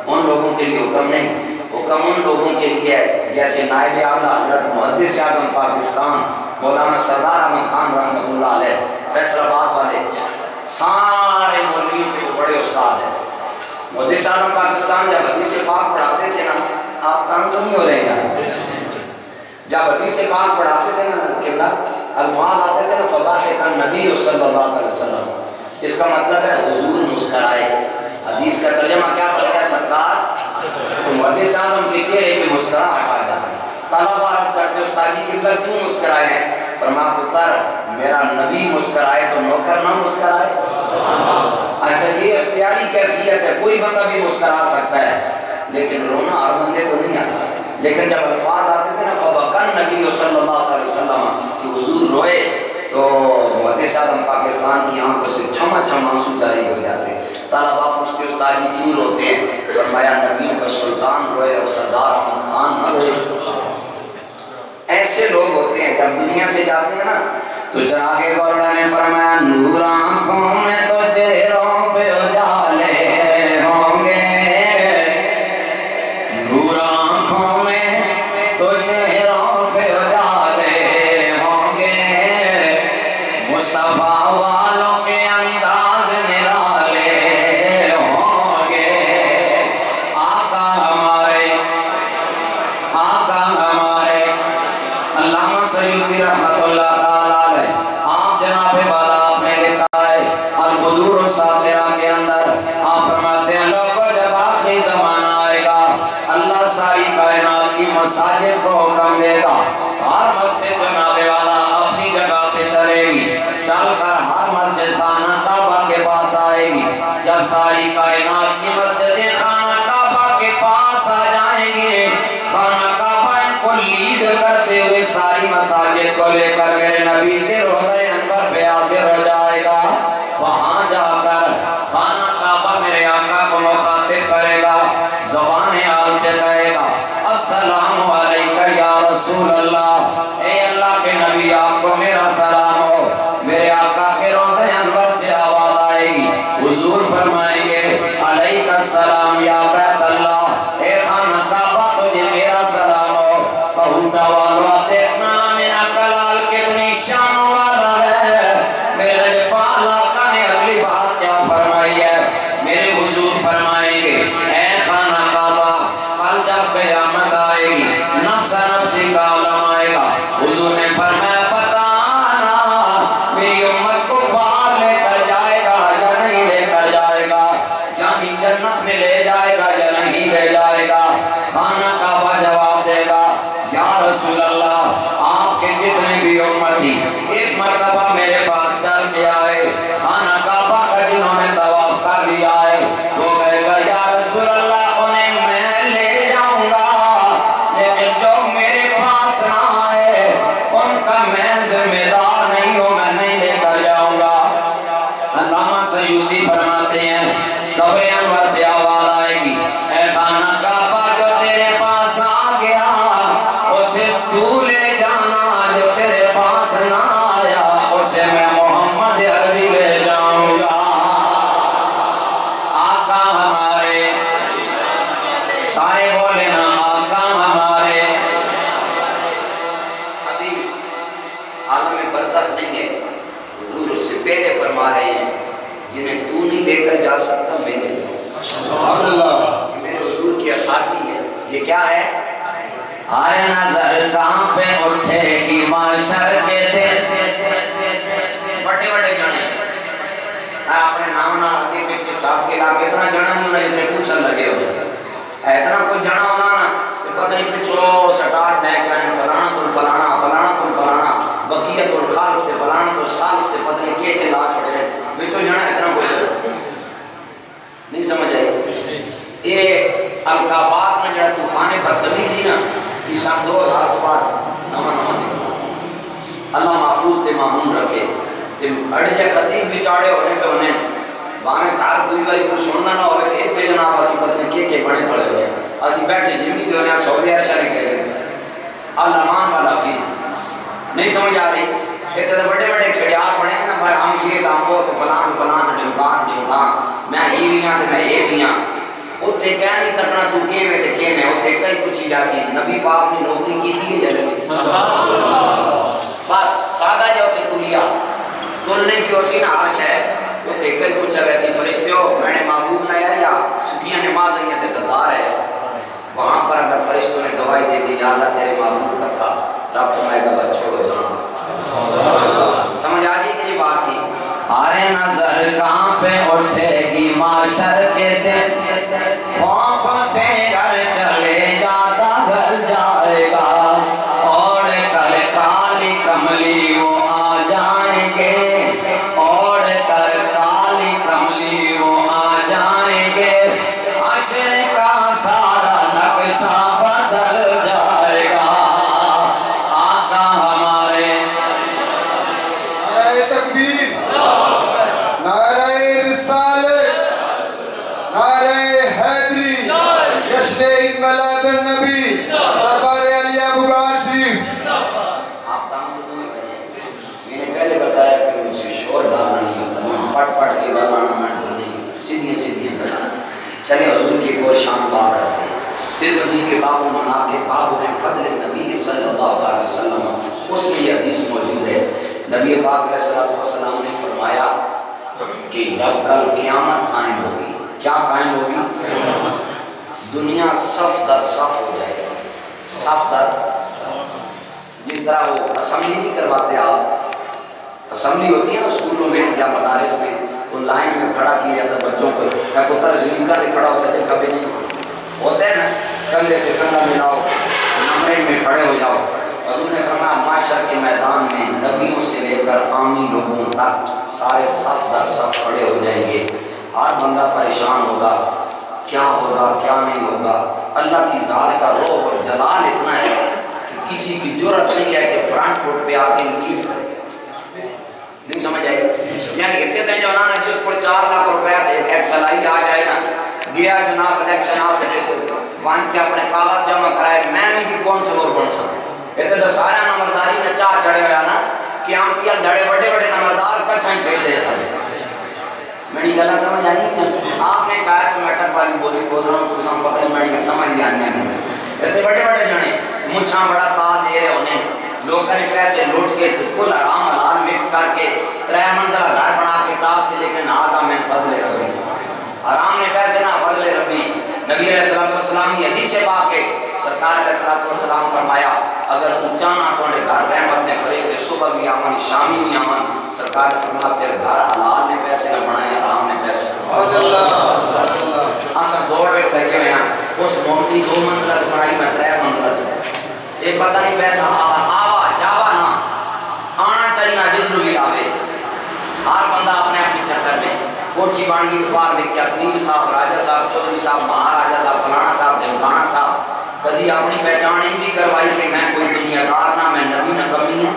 ان لوگوں کے لیے حکم نہیں، حکم ان لوگوں کے لیے ہے جیسے نائب اعلیٰ حضرت محدث اعظم پاکستان مولانا سردار احمد خان رحمۃ اللہ علیہ فیصل آباد والے، سارے مولویوں کے وہ بڑے استاد ہیں۔ محدث اعظم پاکستان جب حدیث پاک پڑھاتے تھے نا، آپ تنگ تو نہیں ہو رہے ہیں، جب حدیث پاک پڑھاتے تھے نا قبلہ الفاظ آتے تھے نا فضاحک النبی صلی اللہ علیہ وسلم، اس کا مطلب ہے حضور مسکرائے۔ حدیث کا ترجمہ کیا کرتا ہے سرکار؟ محدث اعظم کے چہرے پہ مسکراہٹ آ جاتا ہے۔ طلبہ عرض کرتے استاد جی قبلہ کیوں مسکرائے ہیں؟ فرمایا پتر میرا نبی مسکرائے تو نوکر نہ مسکرائے۔ اچھا یہ اختیاری کیفیت ہے، کوئی بندہ بھی مسکرا سکتا ہے لیکن رونا ہر بندے کو نہیں آتا، لیکن جب الفاظ آتے تھے نا فبکن نبی صلی اللہ علیہ وسلم کہ حضور روئے تو محدث اعظم پاکستان کی آنکھوں سے چھما چھما آنسو جاری ہو جاتے۔ طلبہ پوچھتے استاد جی کیوں روتے ہیں؟ فرمایا نبیوں کا سلطان روئے اور سردار احمد خان نہ روئے۔ ایسے لوگ ہوتے ہیں جب دنیا سے جاتے ہیں نا تو چراغ گوڑا نے فرمایا نور آنکھوں میں تو چہروں پہ اجالے ہوں گے، نور آنکھوں میں تو چہروں پہ اجالے ہوں گے، مصطفیٰ والوں کے انداز نرالے ہوں گے، آقا ہمارے علامہ سیوطی رحمت اللہ تعالیٰ علیہ آپ جناب والا آپ نے لکھا ہے البدور الساطرہ کے اندر آپ فرماتے ہیں لوگوں جب آخری زمانہ آئے گا اللہ ساری کائنات کی مساجد کو حکم دے گا، ہر مسجد جناب والا اپنی جگہ سے چلے گی، چل کر ہر مسجد خانہ کعبہ کے پاس آئے گی، جب ساری کائنات کی مسجدیں خانہ کعبہ کے پاس آ جائیں گی، خانہ کعبہ ان کو لیڈ کرتے ہوئے ساری مساجد کو لے کر میرے نبی کے روضہ انور پہ حاضر ہو جائے گا، وہاں جا کر خانہ کعبہ میرے آقا کو مخاطب کرے گا، زبان حال سے کہے گا السلام علیکہ یا رسول اللہ، اے اللہ کے نبی آپ کو میرا سلام ہو۔ میرے آقا کے روضہ انور سے آواز آئے گی، حضور فرمائیں گے علیکہ السلام یا بیت اللہ، اے خانہ کعبہ تجھے میرا سلام ہو۔ کہوٹا والا دیکھنا میرا کلال کتنی شان والا ہے، میرے پالا کا نے اگلی بات کیا فرمائی ہے؟ میرے حضور فرمائیں گے اے خانہ کعبہ کل جب قیامت آئے گی نفس نفسی کا عالم آئے گا، حضور نے فرمایا بتانا میری امت کو باہر لے کر جائے گا یا نہیں لے کر جائے گا، یعنی جنت میں لے جائے گا یا نہیں لے جائے گا؟ خانہ کعبہ جواب دے گا یا رسول اللہ آپ کے جتنے بھی امتی ایک مرتبہ میرے پاس چل کے آئے، خانہ کعبہ کا جنہوں نے طواف کر لیا ہے وہ کہے گا یا رسول اللہ انہیں میں لے جاؤں گا لیکن جو میرے پاس نہ آئے ان کا میں ذمہ دار نہیں ہوں، میں نہیں لے کر جاؤں گا۔ علامہ سیوطی فرماتے ہیں کعبہ انور سے آواز آئے گی اے خانہ کعبہ جو تیرے پاس آ گیا اسے تو لے جانا، جو تیرے پاس نہ آیا اسے میں محمد عربی لے جاؤں گا۔ آقا ہمارے سارے بولے نا آقا ہمارے، ابھی عالم برزخ نہیں ہے، حضور اس سے پہلے فرما رہے ہیں جنہیں تو نہیں لے کر جا سکتا میں لے جاؤں گا۔ سبحان اللہ، یہ میرے حضور کی اتھارٹی ہے۔ یہ کیا ہے؟ آئے نظر کہاں پہ اٹھے گی معاشر کے دن، بڑے بڑے جانے اپنے نام نہ آگے پیچھے ساتھ کے لاکھ اتنا جانا نہیں ہونا جتنے پوچھن لگے ہو جائے، اتنا کوئی جانا ہونا نا کہ پتہ نہیں پچھو سٹارٹ نہیں کیا فلانت الفلانا فلانت الفلانا بقیت الخالف تے فلانت الصالف تے پتہ نہیں کہ لا چھوڑے رہے بچو جانا اتنا کوئی جانا نہیں سمجھ آئی۔ یہ القابات نے جڑا طوفان بدتمیزی نا یہ سب 2000 کے بعد نواں دیکھنا، اللہ محفوظ تے معمون رکھے تے اڑ جائے خطیب بچاڑے ہونے پہ انہیں باہمیں تار دوئی باری کچھ سننا نہ ہوئے کہ اتنے جناب اسی پتہ نہیں کہ بڑے کھڑے ہوئے اسی بیٹھے جمی تے انہیں سعودی عرشہ نے کرے گئے الامان والا فیس نہیں سمجھ آ رہی. ایک طرح بڑے بڑے کھڑیار بنے ہیں نا بھائی ہم یہ کام کو تو فلان ڈمکان میں ہی بھی ہاں تو میں یہ بھی ہاں. اتھے کہہ نہیں تکنا تو کیویں تے کیویں اتھے کئی پوچھی جاسی نبی پاک نے نوکری کی تھی یا نہیں. بس سادہ جا اتھے تلیا تلنے بھی اسی نہ عرش ہے اتھے کئی پوچھا ویسی فرشتے ہو میں نے محبوب نہ یا سکیاں نماز ہیں تے غدار ہے. وہاں پر اگر فرشتوں نے گواہی دے دی یا اللہ تیرے محبوب کا تھا رب فرمائے گا بچوں کو جان. سمجھ آ رہی کہ نہیں بات کی. آرے نظر کہاں پہ اٹھے گی معاشر کے دن خوف سے گھر چلے جاتا گھر جائے گا اور کر کالی کملی وہ آ جائیں گے اور کر کالی کملی وہ آ جائیں گے عشر کا سارا نقشہ بدل جائے گا. آقا ہمارے نعرہ تکبیر نعرہ رسالت نعرہ حیدری جشن عید میلاد النبی دربار علی ابوبکر شریف. آپ کام تو نہیں رہے ہیں. میں نے پہلے بتایا کہ مجھ سے شور ڈالنا نہیں ہوتا میں پٹ پٹ کے گانا میں تو نہیں سیدھیاں سیدھیاں کرنا. چلے حضور کی ایک اور شان بات کرتے ہیں. پھر مزید کے باب منا کے باب فضل نبی صلی اللہ علیہ وسلم اس میں یہ حدیث موجود ہے. نبی پاک علیہ السلام نے فرمایا کہ جب کل قیامت قائم ہوگی کیا قائم ہوگی دنیا صف در صف ہو جائے گی. صف در جس طرح وہ اسمبلی نہیں کرواتے آپ اسمبلی ہوتی ہے نا اسکولوں میں یا مدارس میں تو لائن میں کھڑا کیا جاتا بچوں کو میں پتر زمین کا کھڑا ہو سکتے کبھی نہیں ہوتا ہے نا کندھے سے کندھا ملاؤ نمبر میں کھڑے ہو جاؤ. حضور نے فرمایا معاشر کے میدان میں نبیوں سے لے کر عامی لوگوں تک سارے صف در صف کھڑے ہو جائیں گے. ہر بندہ پریشان ہوگا کیا ہوگا کیا نہیں ہوگا. اللہ کی ذات کا روح اور جلال اتنا ہے کہ کسی کی جرت نہیں ہے کہ فرنٹ فٹ پہ آ کے لیڈ کرے. نہیں سمجھ آئی. یعنی اتنے دن جو نا جس پر 4 لاکھ روپیہ ایک سلائی آ جائے نا گیا جناب الیکشن آفس سے وہاں کے اپنے کاغذ جمع کرائے میں بھی کون سے اور بن سکتا. اتنے تو سارا نمبرداری نے چاہ چڑھے ہویا نا قیامتی دھڑے بڑے بڑے نمبردار کچھ ہی سے دے سکتے. میری گلا سمجھ آنی آپ نے کہا کہ میں اٹک والی بولی بول رہا ہوں تو سم پتہ نہیں میری سمجھ بھی آنی آنی. اتنے بڑے بڑے جنے مچھاں بڑا تا دے رہے انہیں لوگ نے پیسے لوٹ کے کل حرام حلال مکس کر کے 3 منزلہ گھر بنا کے ٹاپ کے لیکن آزا من فضل ربی حرام نے پیسے نہ فضل ربی. نبی علیہ السلام کی حدیث پاک ہے سرکار علیہ السلام فرمایا اگر تم چاہنا تو انہیں گھر رحمت میں فرشتے صبح بھی آمن شامی بھی آمن. سرکار نے فرمایا پھر گھر حلال نے پیسے نہ بنائے حرام نے پیسے سب دوڑ رہے لگے ہوئے ہیں. اس موٹی 2 منزلہ بنائی میں 3 منزلہ ایک پتہ نہیں پیسہ آوا جاوا نہ آنا چاہیے نہ جدھر بھی آوے. ہر بندہ اپنے اپنی چکر میں کوٹھی بانگی اخبار لکھ کے پیر صاحب راجہ صاحب چودھری صاحب مہاراجہ صاحب فلانا صاحب دمکانہ صاحب کبھی اپنی پہچان بھی کروائی کہ میں کوئی دنیا دار نہ میں نبی نہ کمی ہوں.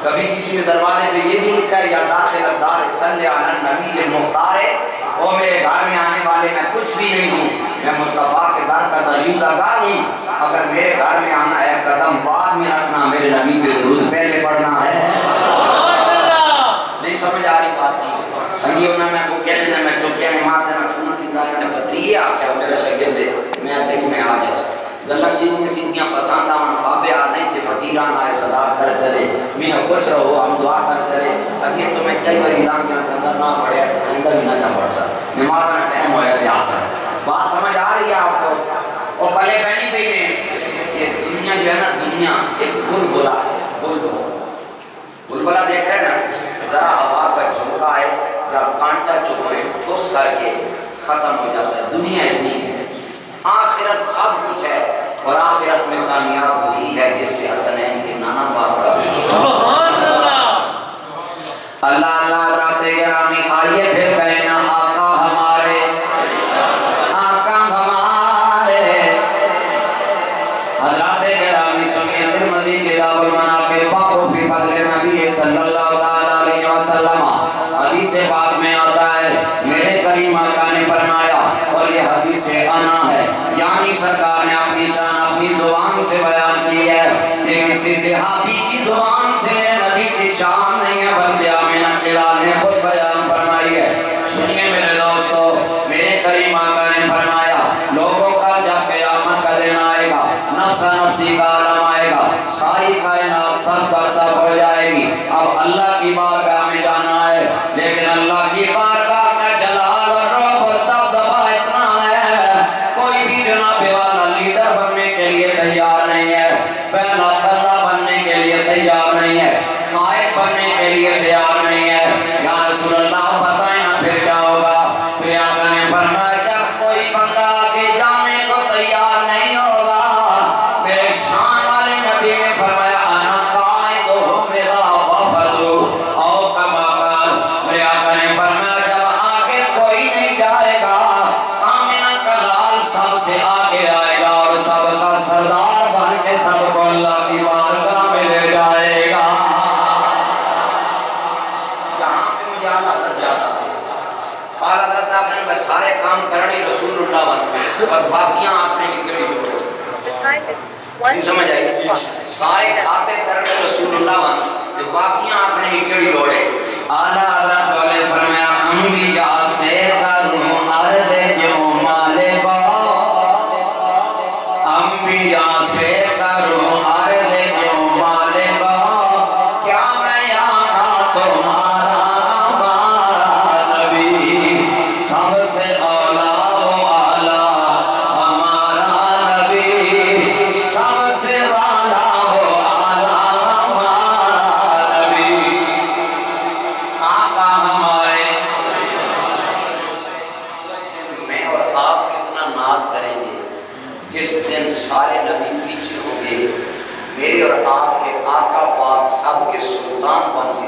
کبھی کسی نے دروازے پہ یہ بھی لکھا ہے یا داخل الدار صلی علی النبی المختار ہے وہ میرے گھر میں آنے والے میں کچھ بھی نہیں ہوں میں مصطفیٰ کے در کا دریوزہ گار ہوں. اگر میرے گھر میں آنا ہے قدم بعد میں رکھنا میرے نبی پہ درود پہلے پڑھنا ہے. نہیں سمجھ آ رہی بات کی سنگیوں نے میں بکے نے میں چکے نے ماتے نے فون کی دائیں نے پتری آکھا میرے شاگرد دے میں آتے کہ میں آ جا سکتا. گلہ سیدھیاں پسند آمن فابے آ نہیں تھے فقیران آئے صدا کر چلے میاں کچھ رہو ہم دعا کر چلے. اگے تو میں کئی باری اعلان کے اندر نہ پڑھیا تھا آئندہ بھی نہ چاہ پڑھ سکتا نماز نہ ٹائم ہویا تھا آسان. بات سمجھ آ رہی ہے آپ کو. اور پہلے پہنی پہ دیں یہ دنیا جو ہے نا دنیا ایک بلبلا ہے بلبلا دیکھا ہے نا ذرا ہوا کا جھونکا ہے جب کانٹا چبھوئے ٹھوس کر کے ختم ہو جاتا ہے. دنیا اتنی ہے آخرت سب کچھ ہے اور آخرت میں کامیاب وہی ہے جس سے حسنین کے نانا باپ راضی. سبحان اللہ اللہ اللہ حضرات گرامی آئیے پھر کہنا آقا ہمارے آقا ہمارے حضرات گرامی سنیے ترمذی کتاب المناقب باب فی فضل نبی صلی اللہ علیہ وسلم حدیث پاک میں آتا ہے میرے کریم آقا نے فرمایا اور یہ حدیث انا ہے یعنی سرکار نے اپنی شان اپنی زبان سے بیان کی ہے اللہ کی بارگاہ میں جانا ہے، لیکن اللہ کی بارگاہ کا جلال اور رعب اور دبدبا اتنا ہے، کوئی بھی جناب والا لیڈر بننے کے لیے تیار نہیں ہے، پہلا بندہ بننے کے لیے تیار نہیں ہے، قائد بننے کے لیے تیار نہیں ہے۔ یا رسول اللہ بتائیں نا پھر کیا ہوگا؟ پھر آقا نے فرمایا جب کوئی بندہ آگے جانے کو تیار نہیں ہوگا، میرے شان والے نبی نے فرمایا انا قائدہم اذا وفدوا او کما قال، میرے آقا نے فرمایا جب آگے کوئی نہیں جائے گا، آمنہ کا لال سب سے آگے آئے گا اور سب کا سردار بن کے سب کو اللہ کی بارگاہ میں لے جائے گا۔ یہاں پہ مجھے حضرت جاتا ہے، قال حضرت آپ نے بس سارے کام کرنے رسول اللہ بن اور باقیاں آپ نے کیڑی لوڑے، نہیں سمجھ آئی؟ سارے کھاتے کرنے رسول اللہ بن باقیاں آپ نے کیڑی لوڑے۔ اعلیٰ حضرت والے فرمایا انبیاء سے کروں عرض کیوں مالکا، انبیاء سے کروں عرض کیوں مالکا، کیا میں آقا تمہارا ہمارا نبی، سب سے اولا وہ اعلیٰ ہمارا نبی، سب سے والا وہ اعلیٰ ہمارا نبی، آقا ہمارے۔ جس دن میں اور آپ کتنا ناز کریں گے، جس دن سارے نبی پیچھے ہوں گے، میرے اور آپ کے آقا پاک سب کے سلطان بن کے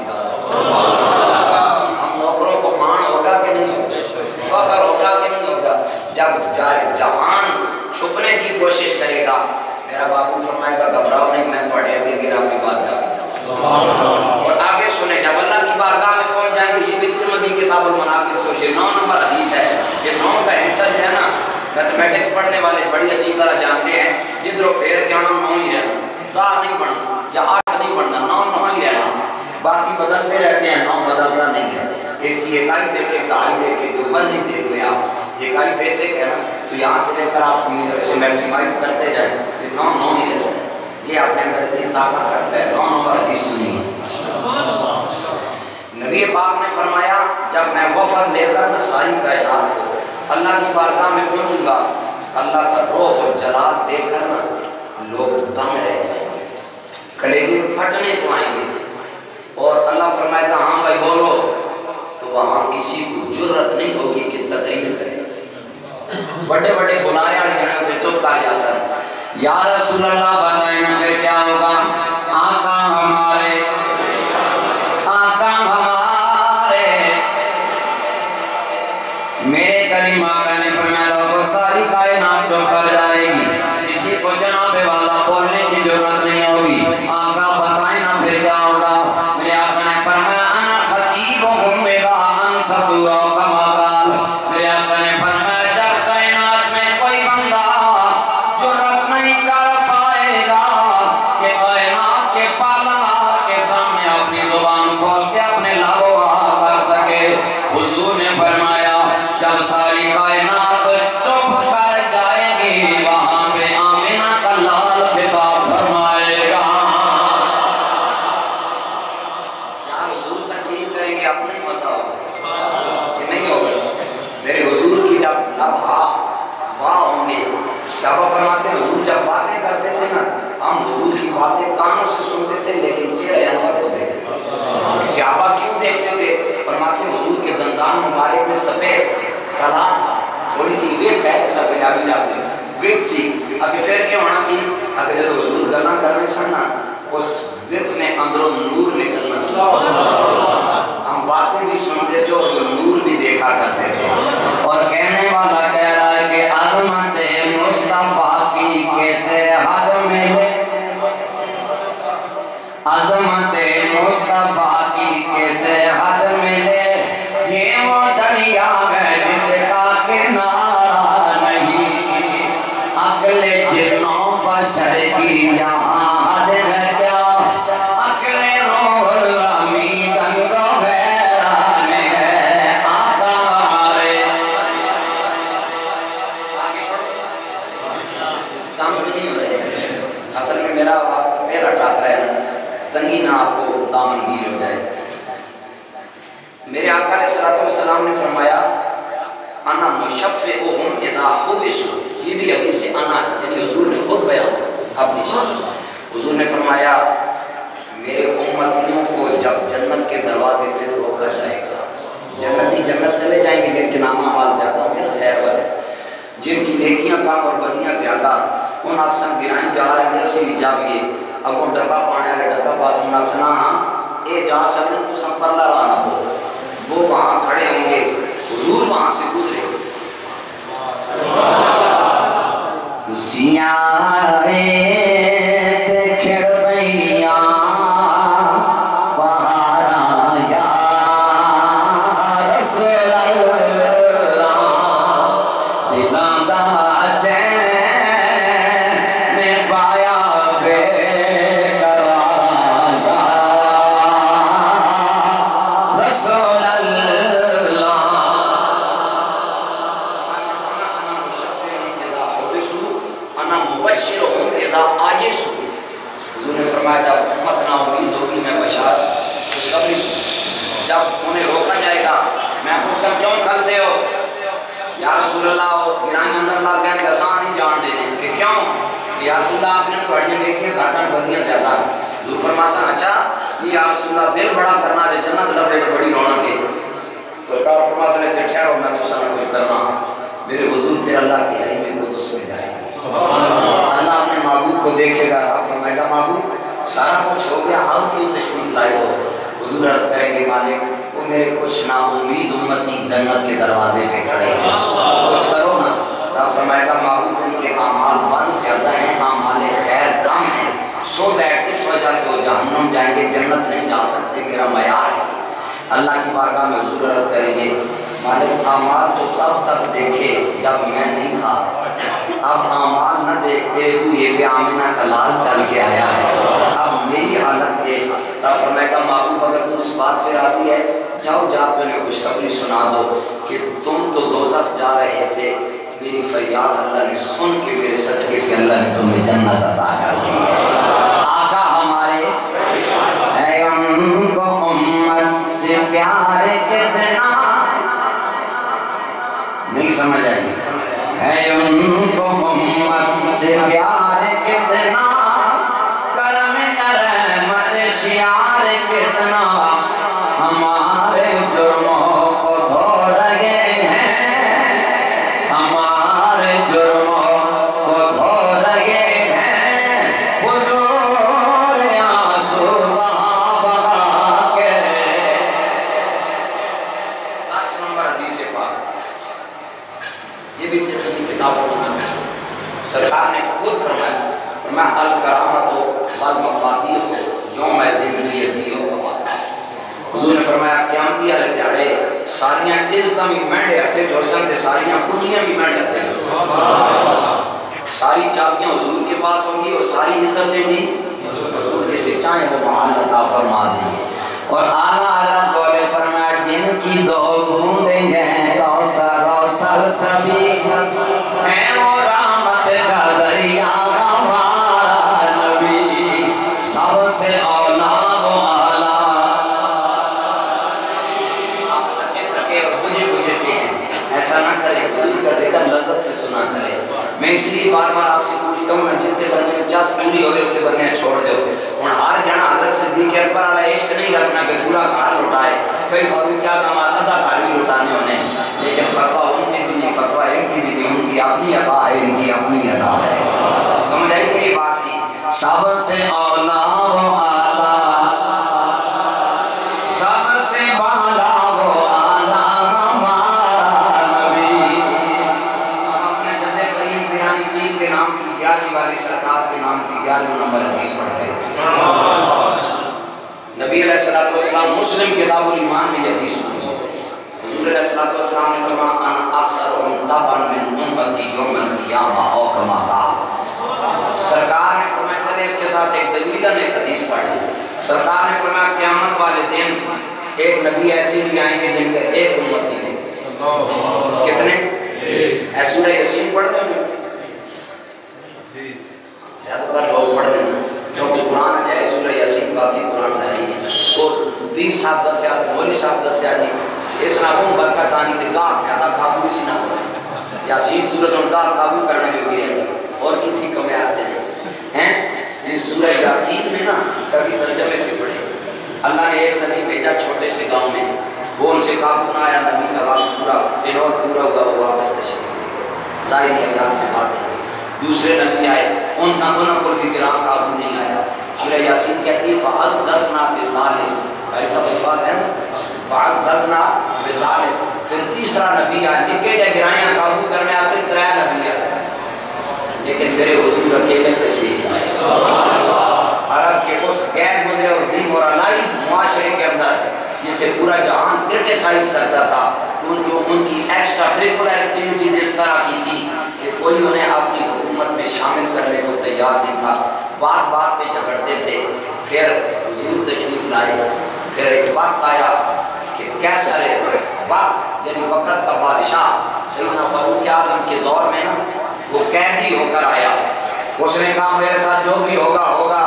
ہم نوکروں کو مان ہوگا کہ نہیں ہوگا، فخر ہوگا کہ نہیں ہوگا؟ جب جائے جہان چھپنے کی کوشش کرے گا، میرا بابو فرمائے گا گھبراؤ نہیں، میں تھوڑے آگے گرا اپنی بارگاہ میں جاؤں۔ اور آگے سنیں جب اللہ کی بارگاہ میں پہنچ جائیں گے، یہ بھی ترمذی کتاب المناقب سے یہ 9 نمبر حدیث ہے، یہ 9 کا حصہ جو ہے نا، میتھمیٹکس پڑھنے والے بڑی اچھی طرح جانتے ہیں، جدھروں پھیر کے آنا 9 ہی رہنا، 10 نہیں پڑھنا یا 8 نہیں پڑھنا، 9 ہی رہنا، باقی بدلتے رہتے ہیں، 9 بدلنا نہیں ہے۔ اس کی اکائی دیکھیں، ڈھائی دیکھیں، جو مرضی دیکھ لیں آپ، اکائی بیسک ہے نا، تو یہاں سے لے کر آپ اسے میکسیمائز کرتے جائیں، یہ 9 ہی رہتے ہیں۔ یہ اپنے اندر اتنی طاقت رکھتا ہے۔ 9 نمبر حدیث سنیے، نبی پاک نے فرمایا جب میں وفد لے کر میں ساری کائنات کو اللہ کی بارگاہ میں پہنچوں گا، اللہ کا روح اور جلال دیکھ کر نا لوگ دم رہ جائیں گے، کلیجے پھٹنے کو آئیں گے، اور اللہ فرمائے گا ہاں بھائی بولو، تو وہاں کسی کو جرت نہیں ہوگی کہ تقریر کرے، بڑے بڑے بلانے والے جنے ہوتے چپ کر جا سر۔ یا رسول اللہ بتائیں نا پھر کیا ہوگا؟ آقا ہمارے، آقا ہمارے، میرے کریم آقا نے فرمایا لوگوں ساری کائنات چپ کر جائے گی، کسی کو جناب والا بولنے کی ضرورت نہیں ہوگی۔ آقا بتائیں نا پھر کیا ہوگا؟ میرے آقا نے فرمایا انا خطیبہم اذا انصتوا او کما قال، میرے آقا نے فرمایا جب کائنات میں کوئی بندہ جرات نہیں کر پائے گا کہ کائنات کے پالنہار کے سامنے اپنی زبان کھول کے اپنے لب وہاں کر سکے، حضور نے فرمایا جب ساری کائنات چپ کر جائے گی، وہاں پہ آمنہ کا لال خطاب فرمائے گا۔ یہاں حضور تقریر کریں گے، اپنے مزہ ہوگا، اسے نہیں ہوگا۔ میرے حضور کی جب لب واہ ہوں گے، صحابہ فرماتے ہیں حضور جب باتیں کرتے تھے نا، ہم حضور کی باتیں کانوں سے سنتے تھے لیکن چہرے انور کو دیکھتے۔ صحابہ کیوں دیکھتے تھے؟ فرماتے ہیں حضور کے دندان مبارک میں سفید خلا تھا، تھوڑی سی ویک ہے جیسا پنجابی جاتے ویک سی، اگر پھر کیوں ہونا سی؟ اگر جب حضور گنا کرنے سننا اس ویک نے اندروں نور نکلنا سی، ہم باتیں بھی سنتے تھے اور نور بھی دیکھا کرتے تھے۔ اور کہنے والا کہہ رہا ہے کہ عظمت مصطفیٰ کی کیسے حد ملے، عظمت مصطفیٰ کی کیسے حد ملے، یہ وہ دریا ہے جس کا کنارہ نہیں، عقل جنوں بشر کی یہاں حد ہے کیا، عقل روح الامین گنگ ویران ہے، آقا ہمارے والسلام نے فرمایا انا مشفعہم اذا حبسوا، یہ بھی حدیث انا ہے، یعنی حضور نے خود بیان کیا اپنی شان۔ حضور نے فرمایا میرے امتیوں کو جب جنت کے دروازے پہ روکا جائے گا، جنتی جنت چلے جائیں گے جن کے نام اعمال زیادہ ہوں گے، خیر والے جن کی نیکیاں کم اور بدیاں زیادہ، ان اکثر گرائیں جا رہے ہیں ایسے بھی جا گئے اگوں ڈکا پانے والے ڈکا پاس میں اکثر ہاں اے جا سکتے تو سفر لڑا نہ ہو، وہ وہاں کھڑے ہوں گے، حضور وہاں سے گزرے یا رسول اللہ آپ نے پڑھیں دیکھیں گھاٹن بدیاں زیادہ حضور فرماسا اچھا یا رسول اللہ دل بڑا کرنا ہے جنت لبے تو بڑی رونا کے سرکار فرماسا نے ٹھہرو میں تو سارا کوئی کرنا میرے حضور پھر اللہ کی حریم میں قدس میں جائیں گے، اللہ اپنے محبوب کو دیکھے گا، آپ فرمائے گا محبوب سارا کچھ ہو گیا اب کیوں تشریف لائے ہو؟ حضور عرض کریں گے مالک وہ میرے کچھ نا امید امتی جنت کے دروازے پہ کھڑے ہیں، کچھ کرو نا۔ آپ فرمائے گا محبوب ان کے اعمال بد زیادہ ہیں، اعمال خیر کم ہیں، سو دیٹ اس وجہ سے وہ جہنم جائیں گے، جنت نہیں جا سکتے، میرا معیار ہے۔ اللہ کی بارگاہ میں حضور عرض کریں گے مالک اعمال تو تب تک دیکھے جب میں نہیں تھا، اب اعمال نہ دیکھتے ہوئے بے آمنہ کا لال چل کے آیا ہے، اب میری حالت دیکھ۔ آپ فرمائے گا محبوب اگر تو اس بات پہ راضی ہے جاؤ جا کے انہیں خوشخبری سنا دو کہ تم تو دوزخ جا رہے تھے، میری فریاد اللہ نے سن کے میرے صدقے سے اللہ نے تمہیں جنت عطا کر دی ہے۔ آقا ہمارے ہے ان کو امت سے پیار کتنا، نہیں سمجھ آئی ہے ان کو امت سے پیار کتنا، کرم رحمت شیار کتنا، ہمارے جرموں کو دھو رہے ہیں، ہمارے جرموں کو دھو رہے ہیں، حضور آنسو بہا بہا کے۔ 10 نمبر حدیث پاک، یہ بھی ترمذی کتابوں میں سرکار نے خود فرمایا الکرامت والمفاتیح یوم ذی یدیو کما، حضور نے فرمایا قیامتی والے دیہڑے ساریاں عزتاں بھی مہنڈے ہتھے جوڑسن تے ساریاں کنیاں بھی مہنڈے ہتھے جوڑسن، ساری چابیاں حضور کے پاس ہوں گی اور ساری عزتیں بھی حضور کے سے چاہیں وہ محل عطا فرما دیں گے۔ اور اعلیٰ حضرت بولے فرمایا جن کی 2 بوندیں ہیں کوثر اور سلسبیل ہے وہ رحمت کا دریا ہمارا نبی، سب سے اولا وہ اعلیٰ، آپ تھکے اور بجھے سے ہیں، ایسا نہ کرے، حضور کا ذکر لذت سے سنا کرے۔ میں اس لیے بار بار آپ سے پوچھتا ہوں، میں جتنے بندے میں چاس پوری ہوئے اتنے بندے چھوڑ دو، اور ہر جنا حضرت صدیق اکبر علیہ عشق نہیں رکھنا کہ پورا گھر لٹائے، کئی فاروق کیا کمال آدھا گھر بھی لٹانے ہونے، لیکن فتویٰ ان کی بھی نہیں، فتویٰ ان کی بھی نہیں، ان کی اپنی عطا ہے، ان کی اپنی عطا ہے۔ سمجھ آئی کہ یہ بات کی سب سے اولا وہ اعلیٰ، سب سے بالا وہ اعلیٰ ہمارا نبی۔ ہم اپنے جد کریم پیرانی پیر کے نام کی 11ویں والی سرکار کے نام کی 11ویں نمبر حدیث پڑھتے ہیں۔ نبی علیہ السلام مسلم کتاب الایمان میں یہ حدیث ہوئی ہے، حضور علیہ السلام نے فرمایا انا اکثر طبعا من امتی یوم القیامہ او کما قال۔ سرکار نے فرمایا چلے اس کے ساتھ ایک دلیل ایک حدیث پڑھ لی۔ سرکار نے فرمایا قیامت والے دن ایک نبی ایسے بھی آئیں گے جن کے ایک امتی ہے، کتنے؟ اے سورہ یاسین پڑھتے ہیں زیادہ تر لوگ پڑھ دیں کیونکہ قرآن ہے سورہ یاسین، باقی قرآن ہے ہی نہیں، اور 20 صاحب 10 آدھی مولی صاحب 10 آدھی اس ناموں برکت تے گاہ زیادہ قابو اسی نہ ہو یاسین سورت ان کا قابو کرنے میں بھی رہے گی اور کسی کو میں آستے نہیں سورہ یاسین میں نا کبھی ترجمے سے پڑھے اللہ نے ایک نبی بھیجا چھوٹے سے گاؤں میں وہ ان سے قابو نہ آیا نبی کا وقت پورا ٹینور پورا ہوا وہ واپس تشریف لے گئے ظاہری حیات سے باتیں ہوئی دوسرے نبی آئے ان کو بھی گرام قابو نہیں آیا سورہ یاسین کہتی ہے فَعَزَّزْنَا بِسَالِسِ ایسا بلفاد ہے نا فَعَزَّزْنَا بِسَالِسِ پھر تیسرا نبی آئے نکے جائے گرائیاں قابو کرنے آستے تریا نبی آئے لیکن میرے حضور اکیلے تشریف آئے عرب کے اس غیر گزرے اور ڈیمورلائز معاشرے کے اندر جسے پورا جہان کرٹیسائز کرتا تھا کیونکہ ان کی ایکسٹرا کریکولر ایکٹیویٹیز اس طرح کی تھی کہ کوئی انہیں اپنی حکومت میں شامل کرنے کو تیار نہیں تھا بات بات پہ جھگڑتے تھے پھر حضور تشریف لائے پھر ایک وقت آیا کہ کیسر وقت یعنی وقت کا بادشاہ سیدنا فاروق اعظم کے دور میں نا وہ قیدی ہو کر آیا اس نے کہا میرے ساتھ جو بھی ہوگا ہوگا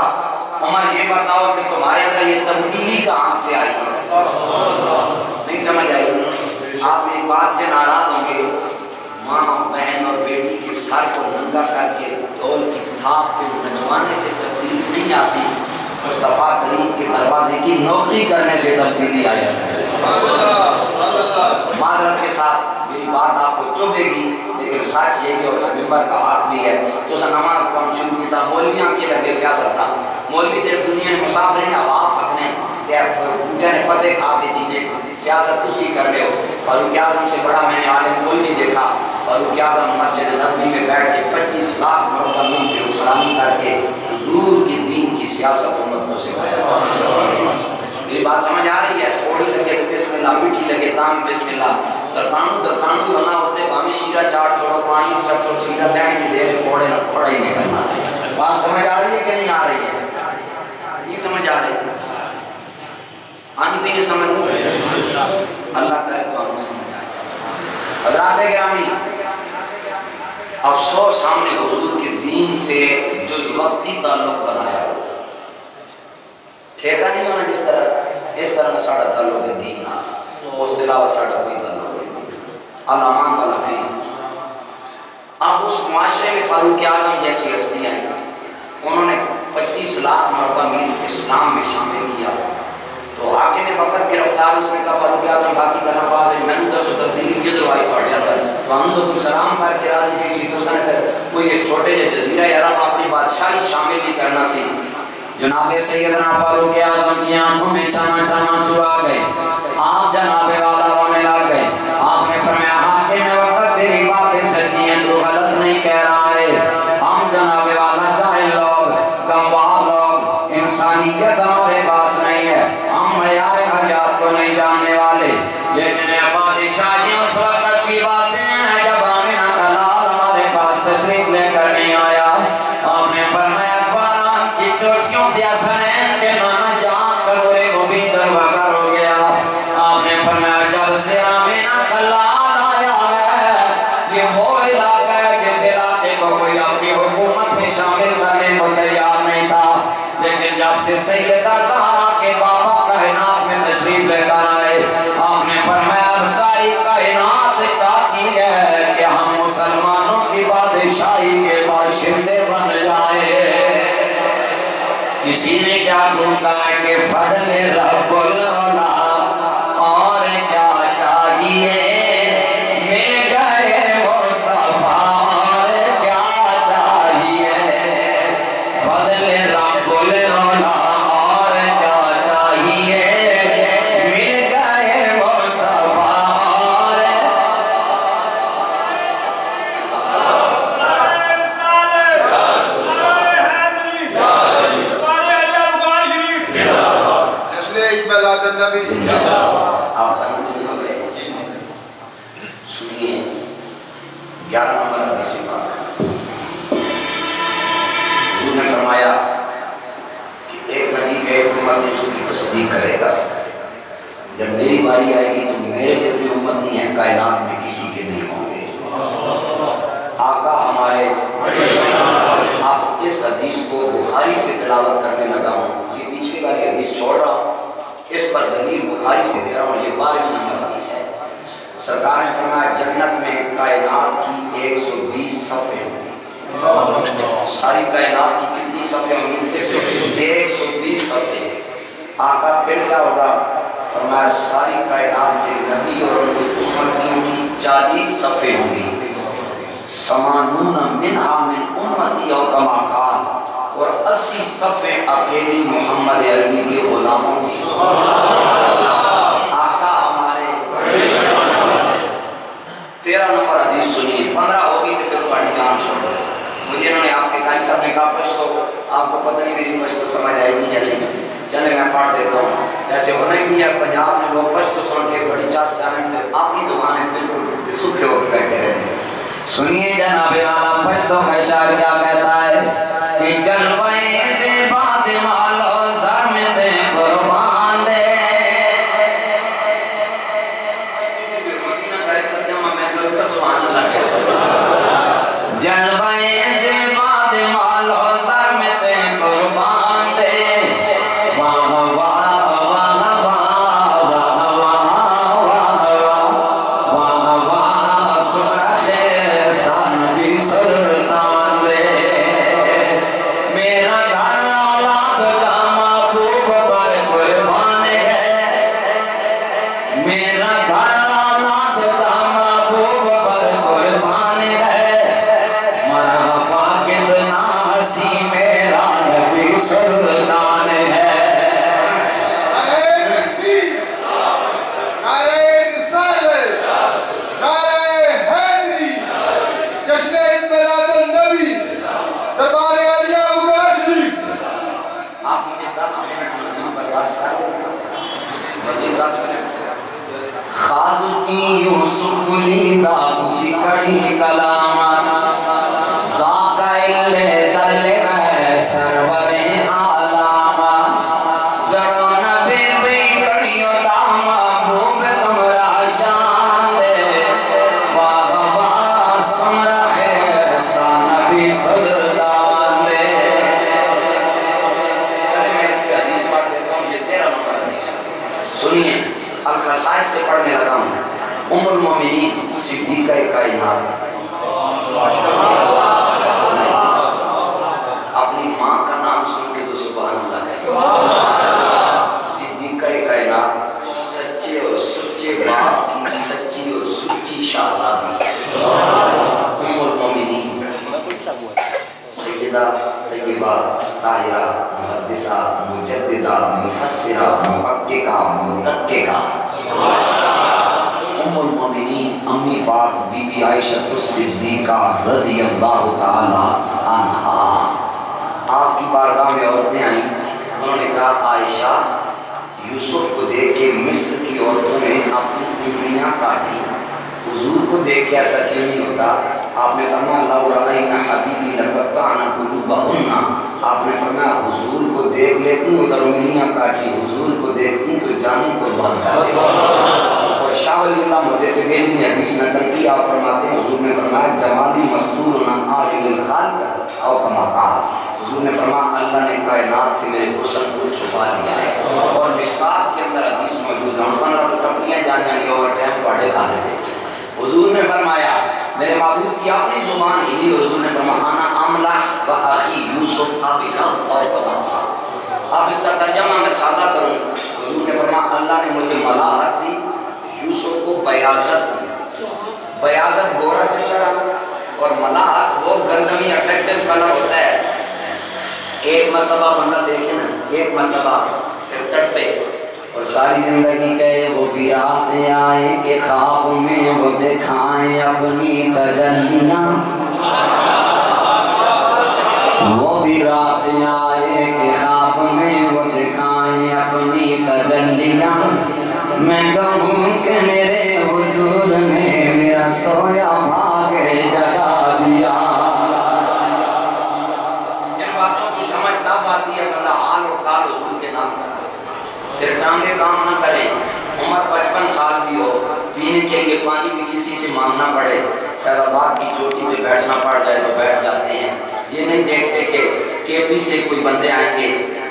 عمر یہ بتاؤ کہ تمہارے اندر یہ تبدیلی کہاں سے آئی ہے نہیں سمجھ آئی آپ ایک بات سے ناراض ہوں گے ماں بہن اور بیٹی کے سر کو ننگا کر کے ڈھول کی تھاپ پہ نچوانے سے تبدیلی نہیں آتی مصطفیٰ کریم کے دروازے کی نوکری کرنے سے تبدیلی آئی معذرت کے ساتھ میری بات آپ کو چبھے گی لیکن سچ یہی اور اس ممبر کا حق بھی ہے تو اس نماز کم شروع کیتا مولویاں کے لگے سیاست تھا مولوی دیس دنیا نے مسافر نے آپ پکنے کہ بوٹے نے پتے کھا کے جینے سیاست تسی کر لے ہو فاروق اعظم سے بڑا میں نے عالم کوئی نہیں دیکھا فاروق اعظم مسجد نبوی میں بیٹھ کے 25 لاکھ مرتبہ کی حکمرانی کر کے حضور کے دین کی سیاست امت کو سکھایا میری بات سمجھ آ رہی ہے تھوڑی لگے تو بسم اللہ میٹھی لگے تام بسم اللہ درکانو بھی ہونا ہوتے بامی شیرہ چاڑ چھوڑو پانی سب چھوڑ شیرہ پہنی بھی دے رہے کوڑے نہ کوڑا ہی نہیں کرنا بات سمجھ آ رہی ہے کہ نہیں آ رہی ہے نہیں سمجھ آ رہی ہے آج بھی نہیں سمجھ اللہ کرے تو ہمیں سمجھ آ جائے حضرات گرامی افسوس ہم نے حضور کے دین سے جز وقتی تعلق بنایا ہو ٹھیکہ نہیں ہونا اس طرح ساڑھا تعلق ہے دین نہ اس علاوہ ساڑھا کوئی تعلق نہیں علامان والا فیض اب اس معاشرے میں فاروق اعظم جیسی ہستیاں ہیں انہوں نے 25 لاکھ مرتبہ میر اسلام میں شامل کیا تو حاکم وقت گرفتار اس نے کہا فاروق اعظم باقی کرنا بعد میں نے تو تبدیلی کدھر آئی پڑھ لیا تو ہم تو کوئی سلام کر کے راضی نہیں سی تو سن کوئی اس چھوٹے سے جزیرہ عرب اپنی بادشاہی شامل نہیں کرنا سی جناب سیدنا فاروق اعظم کی آنکھوں میں چانا چانا سو آ گئے آپ جناب والا رونے لگ گئے آپ نے فرمایا حاکم وقت تیری باتیں سچی ہیں تو غلط نہیں کہہ رہا ہے ہم جناب والا جاہل لوگ گمبار لوگ انسانیت ہمارے پاس نہیں ہے ہم معیار حیات کو نہیں جاننے والے لیکن بادشاہی اس وقت کی باتیں ہیں جب آمینہ کا لال ہمارے پاس تشریف لے کر نہیں آیا آپ نے فرمایا فاران کی چوٹیوں پہ اثر ہے کہ نانا جان کروڑے وہ بھی دروگر ہو گیا آپ نے فرمایا جب سے آمینہ کا لال آیا ہے یہ وہ علاقہ ہے جس علاقے کو کوئی اپنی حکومت میں شامل کرنے کو تیار نہیں تھا لیکن جب سے سیدہ زہرا کے بابا کائنات میں تشریف لے کر آئے آپ نے فرمایا اب ساری کائنات چاہتی ہے کہ ہم مسلمانوں کی بادشاہی کے باشندے بن جائیں کسی نے کیا ڈھونڈا ہے کہ فضل رب العلا اور کیا چاہیے مل گئے مصطفیٰ اور کیا چاہیے فضل رب العلا اور کیا چاہیے مل گئے مصطفیٰ اور جشن عید میلاد النبی آپ تنگ تو نہیں ہو رہے سنیے 11 نمبر حدیث پاک حضور نے فرمایا کہ ایک نبی کا ایک امت اس کی تصدیق کرے گا جب میری باری آئے گی تو میرے جتنے امت نہیں ہیں کائنات میں کسی کے نہیں ہوں گے آقا ہمارے آپ اس حدیث کو بخاری سے تلاوت کرنے لگا ہوں یہ پچھلی والی حدیث چھوڑ رہا ہوں اس پر دلیل بخاری سے دے رہا ہوں یہ 12ویں نمبر حدیث ہے سرکار نے فرمایا جنت میں کائنات کی 120 صفحے ہوں گی. ساری کائنات کی کتنی صفحے ہوں گی؟ 120 صفحے. آقا پھر کیا ہوگا؟ فرمایا ساری کائنات کے نبی اور ان کی امتیوں کی 40 صفحے ہوں گی. سمانون منہا من امتی اور کما قال، اور 80 صفحے اکیلی محمد عربی کے غلاموں کی. آقا ہمارے 13 نمبر حدیث سنیے. 15 ہوگی تو پھر تمہاری جان چھوڑ دے سا. مجھے انہوں نے آپ کے قاری صاحب نے کہا پشتو، آپ کو پتہ نہیں میری پشتو سمجھ آئے گی یا نہیں. چلے میں پڑھ دیتا ہوں. ایسے ہونا ہی نہیں ہے پنجاب میں لوگ پشتو سن کے بڑی چاس جانتے ہیں، اپنی زبان ہے بالکل سکھے ہو کے بیٹھے رہتے ہیں. سنیے جناب والا پشتو کا اشار کیا کہتا ہے کہ جلوے سے بات مالو زر میں دے قربان دے. پشتو کی برمتی نہ کرے ترجمہ میں کروں گا سبحان اللہ کہتا. جلوے سے بات مالو زر میں دے قربان دے. اپنی ماں کا نام سن کے تو سبحان اللہ کہتے. صدیقہ کائنات، سچے اور سچے باپ کی سچی اور سچی شہزادی، ام المومنین سیدہ طیبہ طاہرہ محدثہ مجددہ مفسرہ محققہ مدققہ ام المومنین امی پاک بی بی عائشہ الصدیقہ رضی اللہ تعالی عنہا. آپ کی بارگاہ میں عورتیں آئیں. انہوں نے کہا عائشہ یوسف کو دیکھ کے مصر کی عورتوں نے اپنی انگلیاں کاٹی، حضور کو دیکھ کے ایسا کیوں نہیں ہوتا؟ آپ نے فرمایا لو رأینا حبیبی لقطعنا قلوبہن. آپ نے فرمایا حضور کو دیکھ لیتی ادھر انگلیاں کاٹی، حضور کو دیکھتی تو جانے کو بند کر دیتی. اور شاہ ولی اللہ محدث گیلوی نے حدیث نقل کی. آپ فرماتے ہیں حضور نے فرمایا جمالی مستور عن آل الخالق او کما قال. حضور نے فرمایا اللہ نے کائنات سے میرے حسن کو چھپا لیا ہے. اور مشکات کے اندر حدیث موجود ہے. 15 تو ٹپڑیاں جانی اوور ٹائم پاڑے کھاتے تھے. حضور نے فرمایا میرے محبوب کی اپنی زبان ہلی. حضور نے فرمایا انا املح و اخی یوسف ابیض اور کما. اب اس کا ترجمہ میں سادہ کروں. حضور نے فرمایا اللہ نے مجھے ملاحت دی، یوسف کو بیاضت دی. بیاضت گورا چچرا اور ملاحت وہ گندمی اٹریکٹیو کلر ہوتا ہے. ایک مرتبہ بندہ دیکھے نا، ایک مرتبہ پھر تڑ پہ اور ساری زندگی کہے وہ بھی راتیں آئے کہ خواب میں وہ دکھائیں اپنی تجلیاں. وہ بھی راتیں آئے کہ خواب میں وہ دکھائیں اپنی تجلیاں. میں کہوں کہ میرے حضور نے میرا سویا بھاگے جگا دیا. ان باتوں کی سمجھ تب آتی ہے بندہ حال اور کال حضور کے نام کا. پھر ٹانگیں کام نہ کریں. عمر 55 سال بھی ہو، پینے کے لیے پانی بھی کسی سے مانگنا پڑے، فیض آباد کی چوٹی پہ بیٹھنا پڑ جائے تو بیٹھ جاتے ہیں. یہ نہیں دیکھتے کہ کے پی سے کوئی بندے آئیں گے،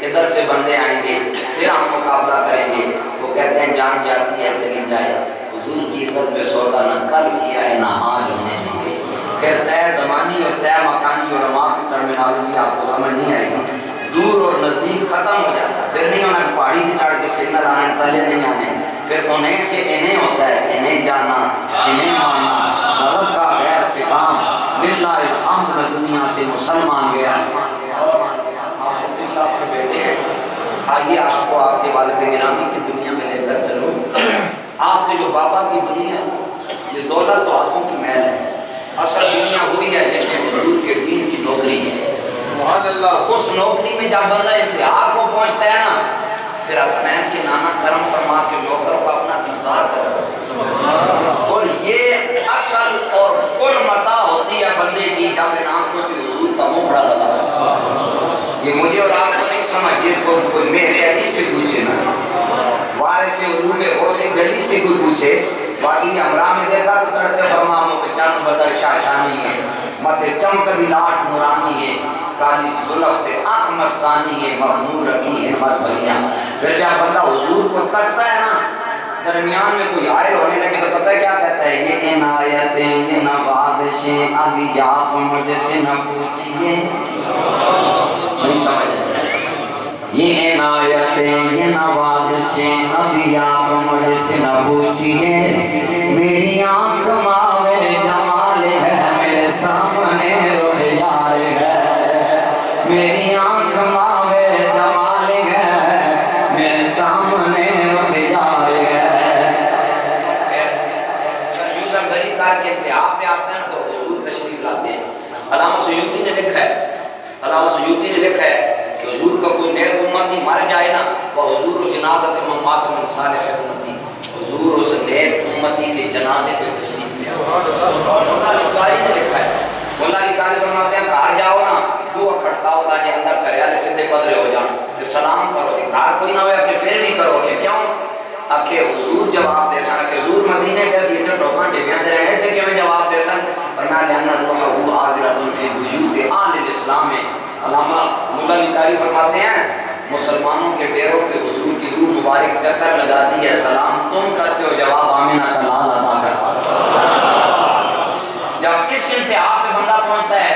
ادھر سے بندے آئیں گے، پھر ہم مقابلہ کریں گے. وہ کہتے ہیں جان جاتی ہے چلی جائے. حضور کی عزت میں سودا نہ کل کیا ہے نہ آج ہونے دیں گے. پھر طے زمانی اور طے مکانی علماء کی ٹرمینالوجی آپ کو سمجھ نہیں آئے گی. دور اور نزدیک ختم ہو جاتا ہے. پھر نہیں ہونا کہ پہاڑی کی چڑھ کے سگنل آنے تلے نہیں آنے. پھر انہیں سے انہیں ہوتا ہے, انہیں جانا انہیں ماننا. رکھا غیر سے کام للہ الحمد میں دنیا سے مسلمان گیا. اور آپ مفتی صاحب کے بیٹے ہیں, آئیے آپ کو آپ کے والد گرامی کی دنیا میں لے کر چلو. آپ کے جو بابا کی دنیا ہے یہ دولت تو ہاتھوں کی محل ہے. اصل دنیا وہی ہے جس میں حضور کے دین کی نوکری ہے. اس نوکری میں جب بندہ انتہا کو پہنچتا ہے نا, پھر حسنین کے نانا کرم فرما کے نوکر کو اپنا دیدار کرو. اور یہ اصل اور کل متاع ہوتی ہے بندے کی جب ان آنکھوں سے حضور کا مکھڑا نظر آتا. یہ مجھے اور آپ کو نہیں سمجھے, کوئی میرے علی سے پوچھے نا, وارث علوم غوث جلی سے کوئی پوچھے. باقی امرا میں دیکھا تو تڑپے فرماموں کے چند بدر شاشانی ہے, متھے چمک دی لاٹ نورانی ہے, کالی زلف تے آنکھ مستانی ہے, مغنور رکھی ہمت بھریاں. پھر جب بندہ حضور کو تکتا ہے نا, درمیان میں کوئی حائل ہونے لگے تو پتہ ہے کیا کہتا ہے, یہ عنایتیں یہ نوازشیں ابھی آپ مجھ سے نہ پوچھئے. نہیں سمجھے, یہ عنایتیں یہ نوازشیں ابھی آپ مجھ سے نہ پوچھئے. میری آنکھ ماوے جمال ہے, میرے سامنے رخ یار ہے. میری آنکھ ماوے جمال ہے, میرے سامنے رخ یار ہے. پھر یوزر گری کار کے انتہا پہ آتا ہے نا تو حضور تشریف لاتے ہیں. علامہ سیوطی نے لکھا ہے, علامہ سیوطی نے لکھا ہے کہ حضور کا کوئی نیک امتی مر جائے نا, وہ حضور جنازت ممات من صالح امتی, حضور اس نیک امتی کے جنازے پہ تشریف لے آتا. اور مولا علی قاری نے لکھا ہے, مولا علی قاری فرماتے ہیں کار جاؤ نا, وہ کھڑکاؤ تاجے اندر کریالے سدھے پدرے ہو جان, کہ سلام کرو کہ کار کوئی نہ ہویا کہ پھر بھی کرو کہ کیوں آکھے حضور جواب دے سن, کہ حضور مدینے جیسی جو ٹوکاں ڈبیاں دے رہے تھے کہ میں جواب دے سن. فرمایا لأن روحہ حاضرۃ فی بیوت آل الاسلام ہے. علامہ مولا علی قاری فرماتے ہیں مسلمانوں کے ڈیروں پہ حضور کی روح مبارک چکر لگاتی ہے, سلام تم کرتے ہو, جواب آمینہ کا لال ادا کر. جب اس انتہا پہ بندہ پہنچتا ہے,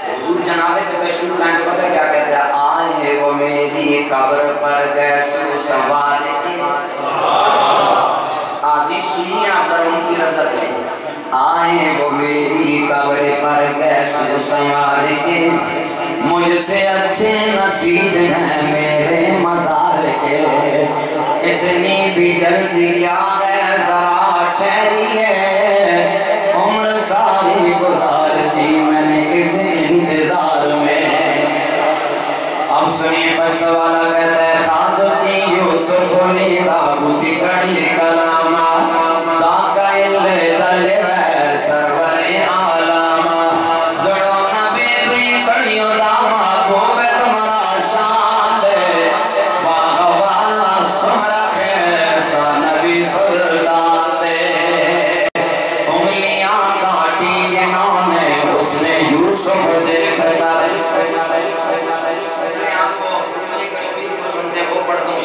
حضور جنازے پہ تشریف لائیں تو پتہ کیا کہتے ہیں, آئے وہ میری قبر پر گیسو سوار کے. آدھی سنیے آپ ذرا ان کی نظر لیں. آئے وہ میری قبر پر گیسو سوار کے, مجھ سے اچھے نصیب ہیں میرے مزار کے. اتنی بھی جلدی کیا ہے ذرا ٹھہریے, عمر ساری گزار دی میں نے اس انتظار میں. اب سنی پشت والا کہتا ہے, خاصتی یوسف لی داغوتی کڑی کلاما, داکا اللہ دلے ہے سرور عالاما. زڑو نبی بھی کڑیوں داما بوبے تمہارا شان دے, باغوالا سمرا خیستا نبی سلطان دے. انگلیاں کاٹی جنہوں نے اس نے یوسف دیکھ کر.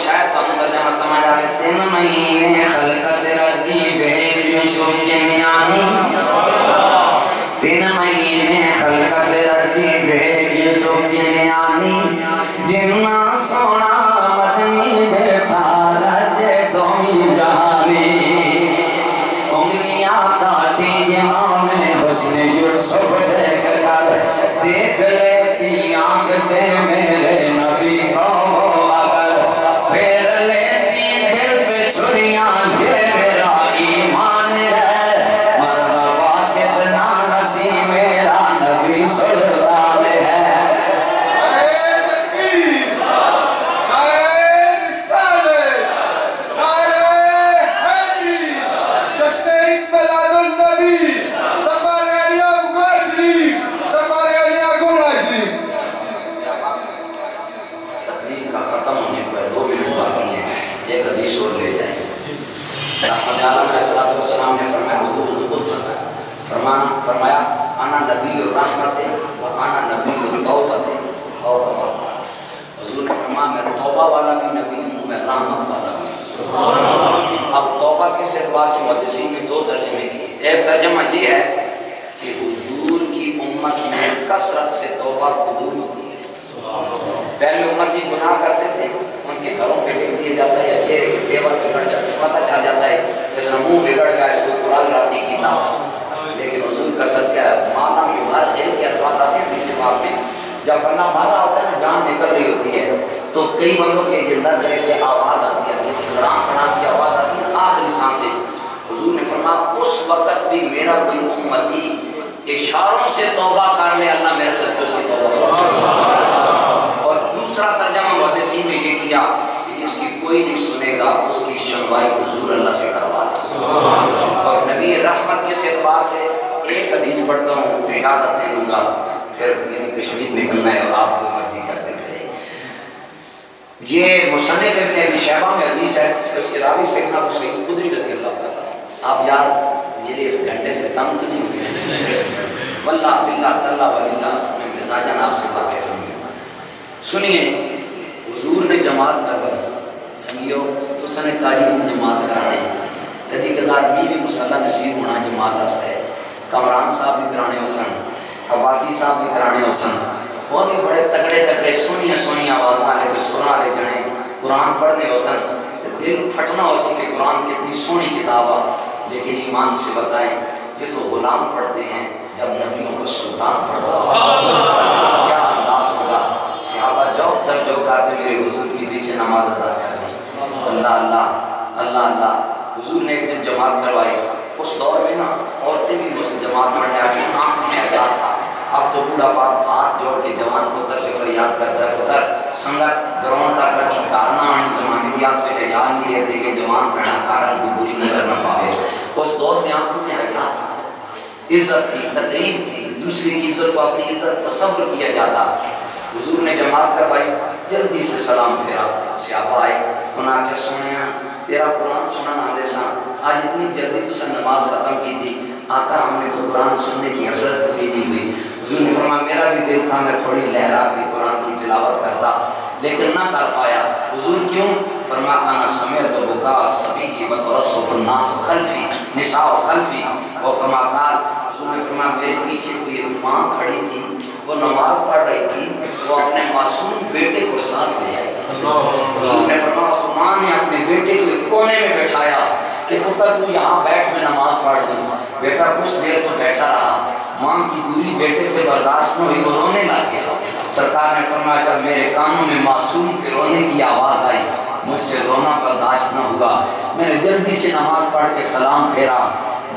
شاید تو اندر جمع سمجھ آگے. 3 مہینے خلقت رجیب یوسف جنیانی, 3 مہینے خلقت رجیب یوسف جنیانی, جنہ سونا مدنی بیٹھا رجے دومی جہانی. انگلیاں کاٹی جنہوں نے حسن یوسف دیکھ کر, دیکھ لیتی آنکھ سے میرے نبی کو اگر, پھر لیتی دل پہ چھریاں یہ میرا ایمان ہے. مرحبا کتنا نسی میرا نبی سلطان ہے. ایک حدیث اور لے جائیں. رحمت عالم علیہ السلام نے فرمایا, حضور خود فرمایا انا نبی الرحمت و انا نبی التوبت. حضور نے فرمایا میں توبہ والا بھی نبی ہوں, میں رحمت والا بھی ہوں. اب توبہ کس اعتبار سے محدثین نے دو ترجمے کیے. ایک ترجمہ یہ ہے کہ حضور کی امت میں کثرت سے توبہ قبول ہوتی ہے. پہلے امتی گناہ کرتے تھے، ان کے گھروں پہ لکھ دیا جاتا ہے یا چہرے کے تیور بگڑ جاتے، پتہ چل جاتا ہے جس نے منہ بگڑ گیا اس کو قرآن راتی کی تھا. لیکن حضور کا صدقہ ہے مانا یہ ہر غیر کے اتواد آتے ہیں حدیث پاک میں. جب بندہ مر رہا ہوتا ہے نا، جان نکل رہی ہوتی ہے، تو کئی بندوں کے جلدہ طرح سے آواز آتی ہے، کسی کھڑان کی آواز آتی ہے آخری سانس سے. حضور نے فرمایا اس وقت بھی میرا کوئی امتی اشاروں سے توبہ کر لے، اللہ میرے صدقے اس کی توبہ کرے. اور دوسرا ترجمہ محدثین نے یہ کیا کہ جس کی کوئی نہیں سنے گا اس کی شنوائی حضور اللہ سے کروا لے. اور نبی رحمت کے اعتبار سے ایک حدیث پڑھتا ہوں، اجازت دے دوں گا، پھر میں نے کشمیر نکلنا ہے اور آپ کو مرضی کرتے پھرے. یہ مصنف ابن ابی شیبہ میں حدیث ہے، اس کے راوی سیدنا ابو سعید خدری رضی اللہ تعالیٰ. آپ یار میرے اس گھنٹے سے تنگ تو نہیں ہوئے؟ واللہ باللہ تاللہ وللہ میں مزاجاً آپ سے واقف نہیں ہوں. سنیے، حضور نے جماعت کروائی. سنگیو تو سنے کاری نے جماعت کرانے، کدی کدار بھی مسلح نصیب ہونا جماعت آستا ہے. کمران صاحب بھی کرانے ہو سن، عباسی صاحب بھی کرانے ہو سن، وہ بھی بڑے تگڑے تگڑے سونی آواز آلے تو سنا لے جنے قرآن پڑھنے ہو سن. دل پھٹنا ہو سن کہ قرآن کتنی سونی کتاب ہے. لیکن ایمان سے بتائیں یہ تو غلام پڑھتے ہیں، جب نبیوں کو سلطان پڑھتا کیا انداز ہوگا. صحابہ جوک در جو کرتے میرے حضور کی پیچھے نماز ادا کر دی. اللہ اللہ اللہ اللہ. حضور نے ایک دن جماعت کروائی. اس دور میں نا عورتیں بھی مسلم جماعت پڑھنے آتی ہیں، آنکھ میں حیات تھا. اب تو بوڑھا باپ ہاتھ جوڑ کے جوان پتر سے فریاد کرتا ہے، پتر سنگت گراؤنڈ تک رکھی کارنا آنی زمانے دی آپ پہ حیات نہیں رہتے کہ جوان پڑھنا کارن کو بری نظر نہ پاوے. اس دور میں آنکھوں میں حیات تھا، عزت تھی، تقریب تھی، دوسری کی عزت کو اپنی عزت تصور کیا جاتا. حضور نے جماعت کروائی، جلدی سے سلام پھیرا. صحابہ آئے، انہوں نے کہا سونے تیرا قرآن سننا آدھے ساں، آج اتنی جلدی تو سن نماز ختم کی تھی. آقا ہم نے تو قرآن سننے کی حسرت بھی نہیں ہوئی. حضور نے فرمایا میرا بھی دل تھا میں تھوڑی لہرا کے قرآن کی تلاوت کرتا، لیکن نہ کر پایا. حضور کیوں؟ فرمایا انا سمعت بکا الصبی وترصف الناس خلفی نساء خلفی و کما قال. حضور نے فرمایا میرے پیچھے کوئی ماں کھڑی تھی، وہ نماز پڑھ رہی تھی، وہ اپنے معصوم بیٹے کو ساتھ لے آئی. حضور نے فرمایا اس ماں نے اپنے بیٹے کو ایک کونے میں بٹھایا کہ پتر تو یہاں بیٹھ میں نماز پڑھ لوں. بیٹا کچھ دیر تو بیٹھا رہا، ماں کی دوری بیٹے سے برداشت نہ ہوئی، وہ رونے لگ گیا. سرکار نے فرمایا جب میرے کانوں میں معصوم کے رونے کی آواز آئی مجھ سے رونا برداشت نہ ہوا. میں نے جلدی سے نماز پڑھ کے سلام پھیرا.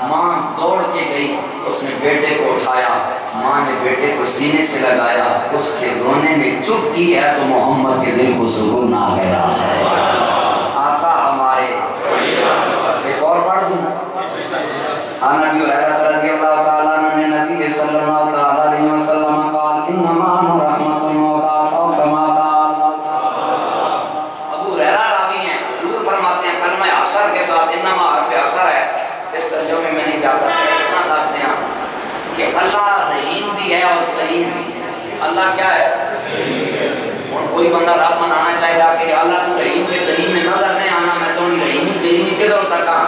ماں دوڑ کے گئی، اس نے بیٹے کو اٹھایا، ماں نے بیٹے کو سینے سے لگایا، اس کے رونے میں چپ کی ہے تو محمد کے دل کو سکون آ گیا. آقا ہمارے. ایک اور پڑھ دوں. نبی حیرت رضی اللہ تعالیٰ نے نبی صلی اللہ تعالیٰ علیہ وسلم قال انما انا رحمت و کما قال. ابو ہریرہ راوی ہیں، حضور فرماتے ہیں کلمہ عصر کے ساتھ انما حرف عصر ہے. اس ترجمے میں نہیں جاتا صرف اتنا دس دیں کہ اللہ رحیم بھی ہے اور کریم بھی ہے. اللہ کیا ہے؟ اور کوئی بندہ رب منانا چاہے گا کہ اللہ کو رحیم کے کریم میں نظر نہیں آنا، میں تو نہیں رحیم کریمی کدھر تک آ.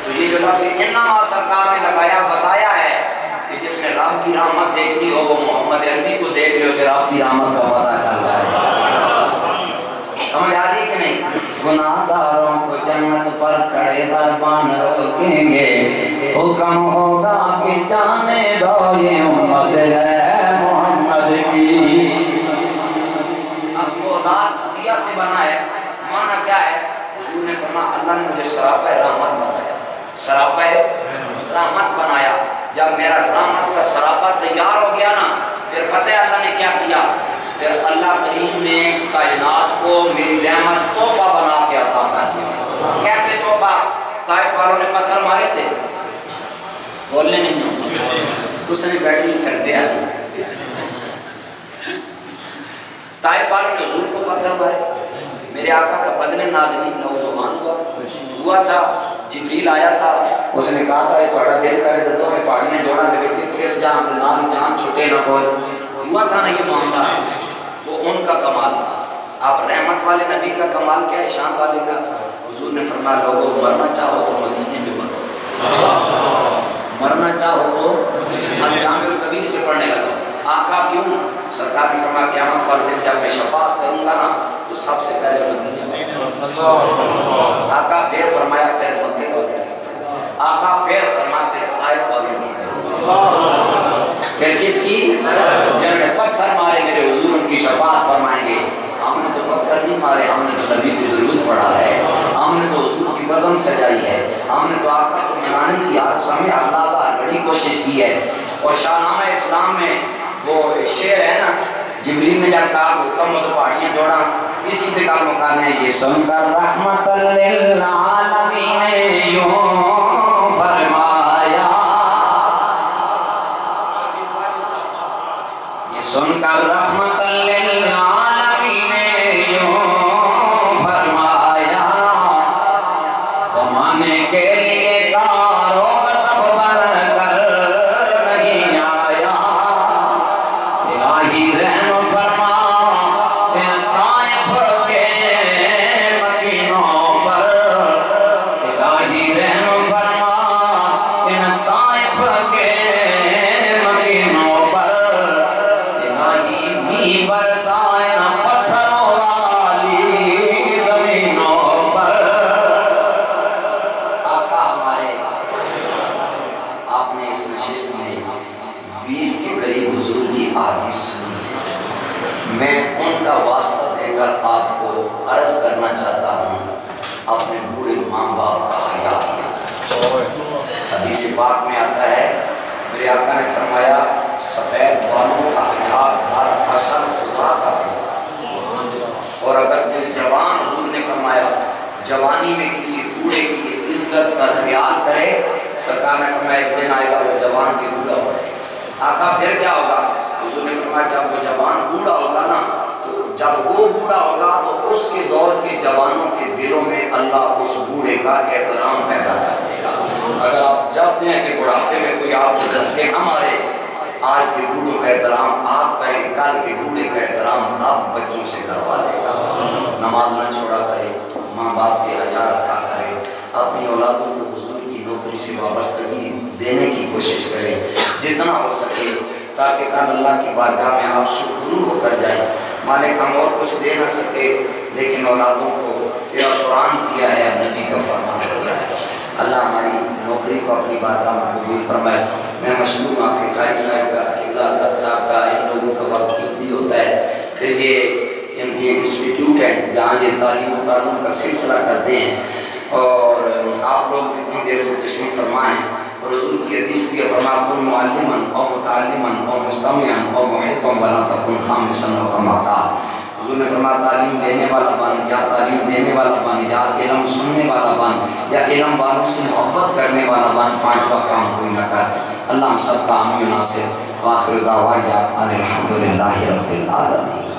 تو یہ جو لفظ انما سرکار نے لگایا بتایا ہے کہ جس نے رب کی رحمت دیکھنی ہو وہ محمد عربی کو دیکھ لے، اسے رب کی رحمت کا پتہ چل جائے. سمجھ آ رہی کہ نہیں؟ گناہ گاروں کو جنت پر کھڑے دربان روکیں گے، حکم ہوگا کہ جانے دو یہ امت ہے محمد کی. اب وہ ذات ہدیہ سے بنا ہے، معنی کیا ہے؟ حضور نے فرمایا اللہ نے مجھے سراپہ رحمت بنایا، سراپہ رحمت بنایا. جب میرا رحمت کا سراپہ تیار ہو گیا نا، پھر پتہ ہے اللہ نے کیا کیا؟ پھر اللہ کریم نے کائنات کو میری رحمت تحفہ بنا کے عطا کر دیا. کیسے تحفہ؟ طائف والوں نے پتھر مارے تھے، بولنے نہیں، اس نے بیٹھی کر دیا. طائف والوں نے حضور کو پتھر مارے. میرے آقا کا بدن نازنین نوجوان ہوا تھا. جبریل آیا تھا، اس نے کہا تھا تھوڑا دل کرے دو میں پہاڑیاں جوڑا دے وچ کس جان دے نال جان چھوٹے نہ کوئی. ہوا تھا نا یہ معاملہ، وہ ان کا کمال تھا. آپ رحمت والے نبی کا کمال کیا ہے، شان والے کا. حضور نے فرمایا لوگوں مرنا چاہو تو مدینے میں مرو، مرنا چاہو تو جامع الکبیر سے پڑھنے لگا۔ آقا کیوں؟ سرکار نے فرمایا قیامت والے دن جب میں شفاعت کروں گا نا تو سب سے پہلے مدینے میں جاؤں۔ آقا پھر فرمایا پھر مکے والوں کی، آقا پھر فرمایا پھر طائف والوں کی، پھر کس کی؟ جنہوں نے پتھر مارے میرے حضور ان کی شفاعت فرمائیں گے۔ ہم نے تو پتھر نہیں مارے، ہم نے تو نبی کی ضرورت پڑھا ہے، ہم نے تو حضور کی بزم سجائی ہے، ہم نے تو آقا کو منانے کی ہر سمے اندازہ بڑی کوشش کی ہے۔ اور شاہنامہ اسلام میں وہ شعر ہے نا، جبریل نے جب کہا حکم تو پہاڑیاں جوڑا، اسی پہ کا مقام ہے یہ سن کر رحمت للعالمین یوں فرمایا، یہ سن کر رحمت للعالمین یوں فرمایا، زمانے کے لیے کاروں کا سب بن کر نہیں آیا، الہی رحم فرما ان طائف کے مکینوں پر، الہی رحم فرما ان طائف کے مکینوں پر، الہی می برسائے نہ پتھروں والی زمینوں پر۔ آقا ہمارے، آپ نے اس نشست میں 20 کے قریب حضور کی احادیث سنی ہے، میں ان کا واسطہ دے کر آپ کو عرض کرنا چاہتا ہوں، اپنے بوڑھے ماں باپ کا حیا کیا کریں۔ حدیث پاک میں آتا ہے میرے آقا نے فرمایا سفید بالوں کا حیا در اصل خدا کا حیا، اور اگر کوئی جوان، حضور نے فرمایا جوانی میں کسی بوڑھے کی عزت کا خیال کرے، سرکار نے فرمایا ایک دن آئے گا وہ جوان بھی بوڑھا ہو جائے گا۔ آقا پھر کیا ہوگا؟ حضور نے فرمایا جب وہ جوان بوڑھا ہوگا نا، تو جب وہ بوڑھا ہوگا تو اس کے دور کے جوانوں کے دلوں میں اللہ اس بوڑھے کا احترام پیدا کر دے گا۔ اگر آپ چاہتے ہیں کہ بڑھاپے میں کوئی آپ کو دھکے نہ مارے، آج کے بوڑھوں کا احترام آپ کریں، کل کے بوڑھے کا احترام آپ بچوں سے کروا دے گا۔ نماز نہ چھوڑا کرے، ماں باپ کے حیا رکھا کرے، اپنی اولادوں کو حضور کی نوکری سے وابستگی دینے کی کوشش کرے جتنا ہو سکے، تاکہ کل اللہ کی بارگاہ میں آپ سرخرو ہو کر جائیں۔ مالک ہم اور کچھ دے نہ سکے، لیکن اولادوں کو تیرا قرآن دیا ہے، نبی کا فرمان دیا ہے۔ اللہ ہماری نوکری کو اپنی بارگاہ میں قبول فرمائے۔ میں مشہور آپ کے قاری صاحب کا، قبلہ آزاد صاحب کا، ان لوگوں کا وقت قیمتی ہوتا ہے، پھر یہ ان کے انسٹیٹیوٹ ہے جہاں یہ تعلیم و تعلم کا سلسلہ کرتے ہیں، اور آپ لوگ اتنی دیر سے تشریف فرما ہیں، اور حضور کی حدیث بھی فرمایا کن معلماً او متعلماً او مستمعاً او محباً ولا تکن خامساً او کما قال۔ حضور نے فرمایا تعلیم دینے والا بن، یا تعلیم دینے والا بن، یا علم سننے والا بن، یا علم والوں سے محبت کرنے والا بن، پانچواں کام کوئی نہ کر۔ اللہ ہم سب کا حامی و ناصر، وآخر دعوانا ان الحمد للہ رب العالمین۔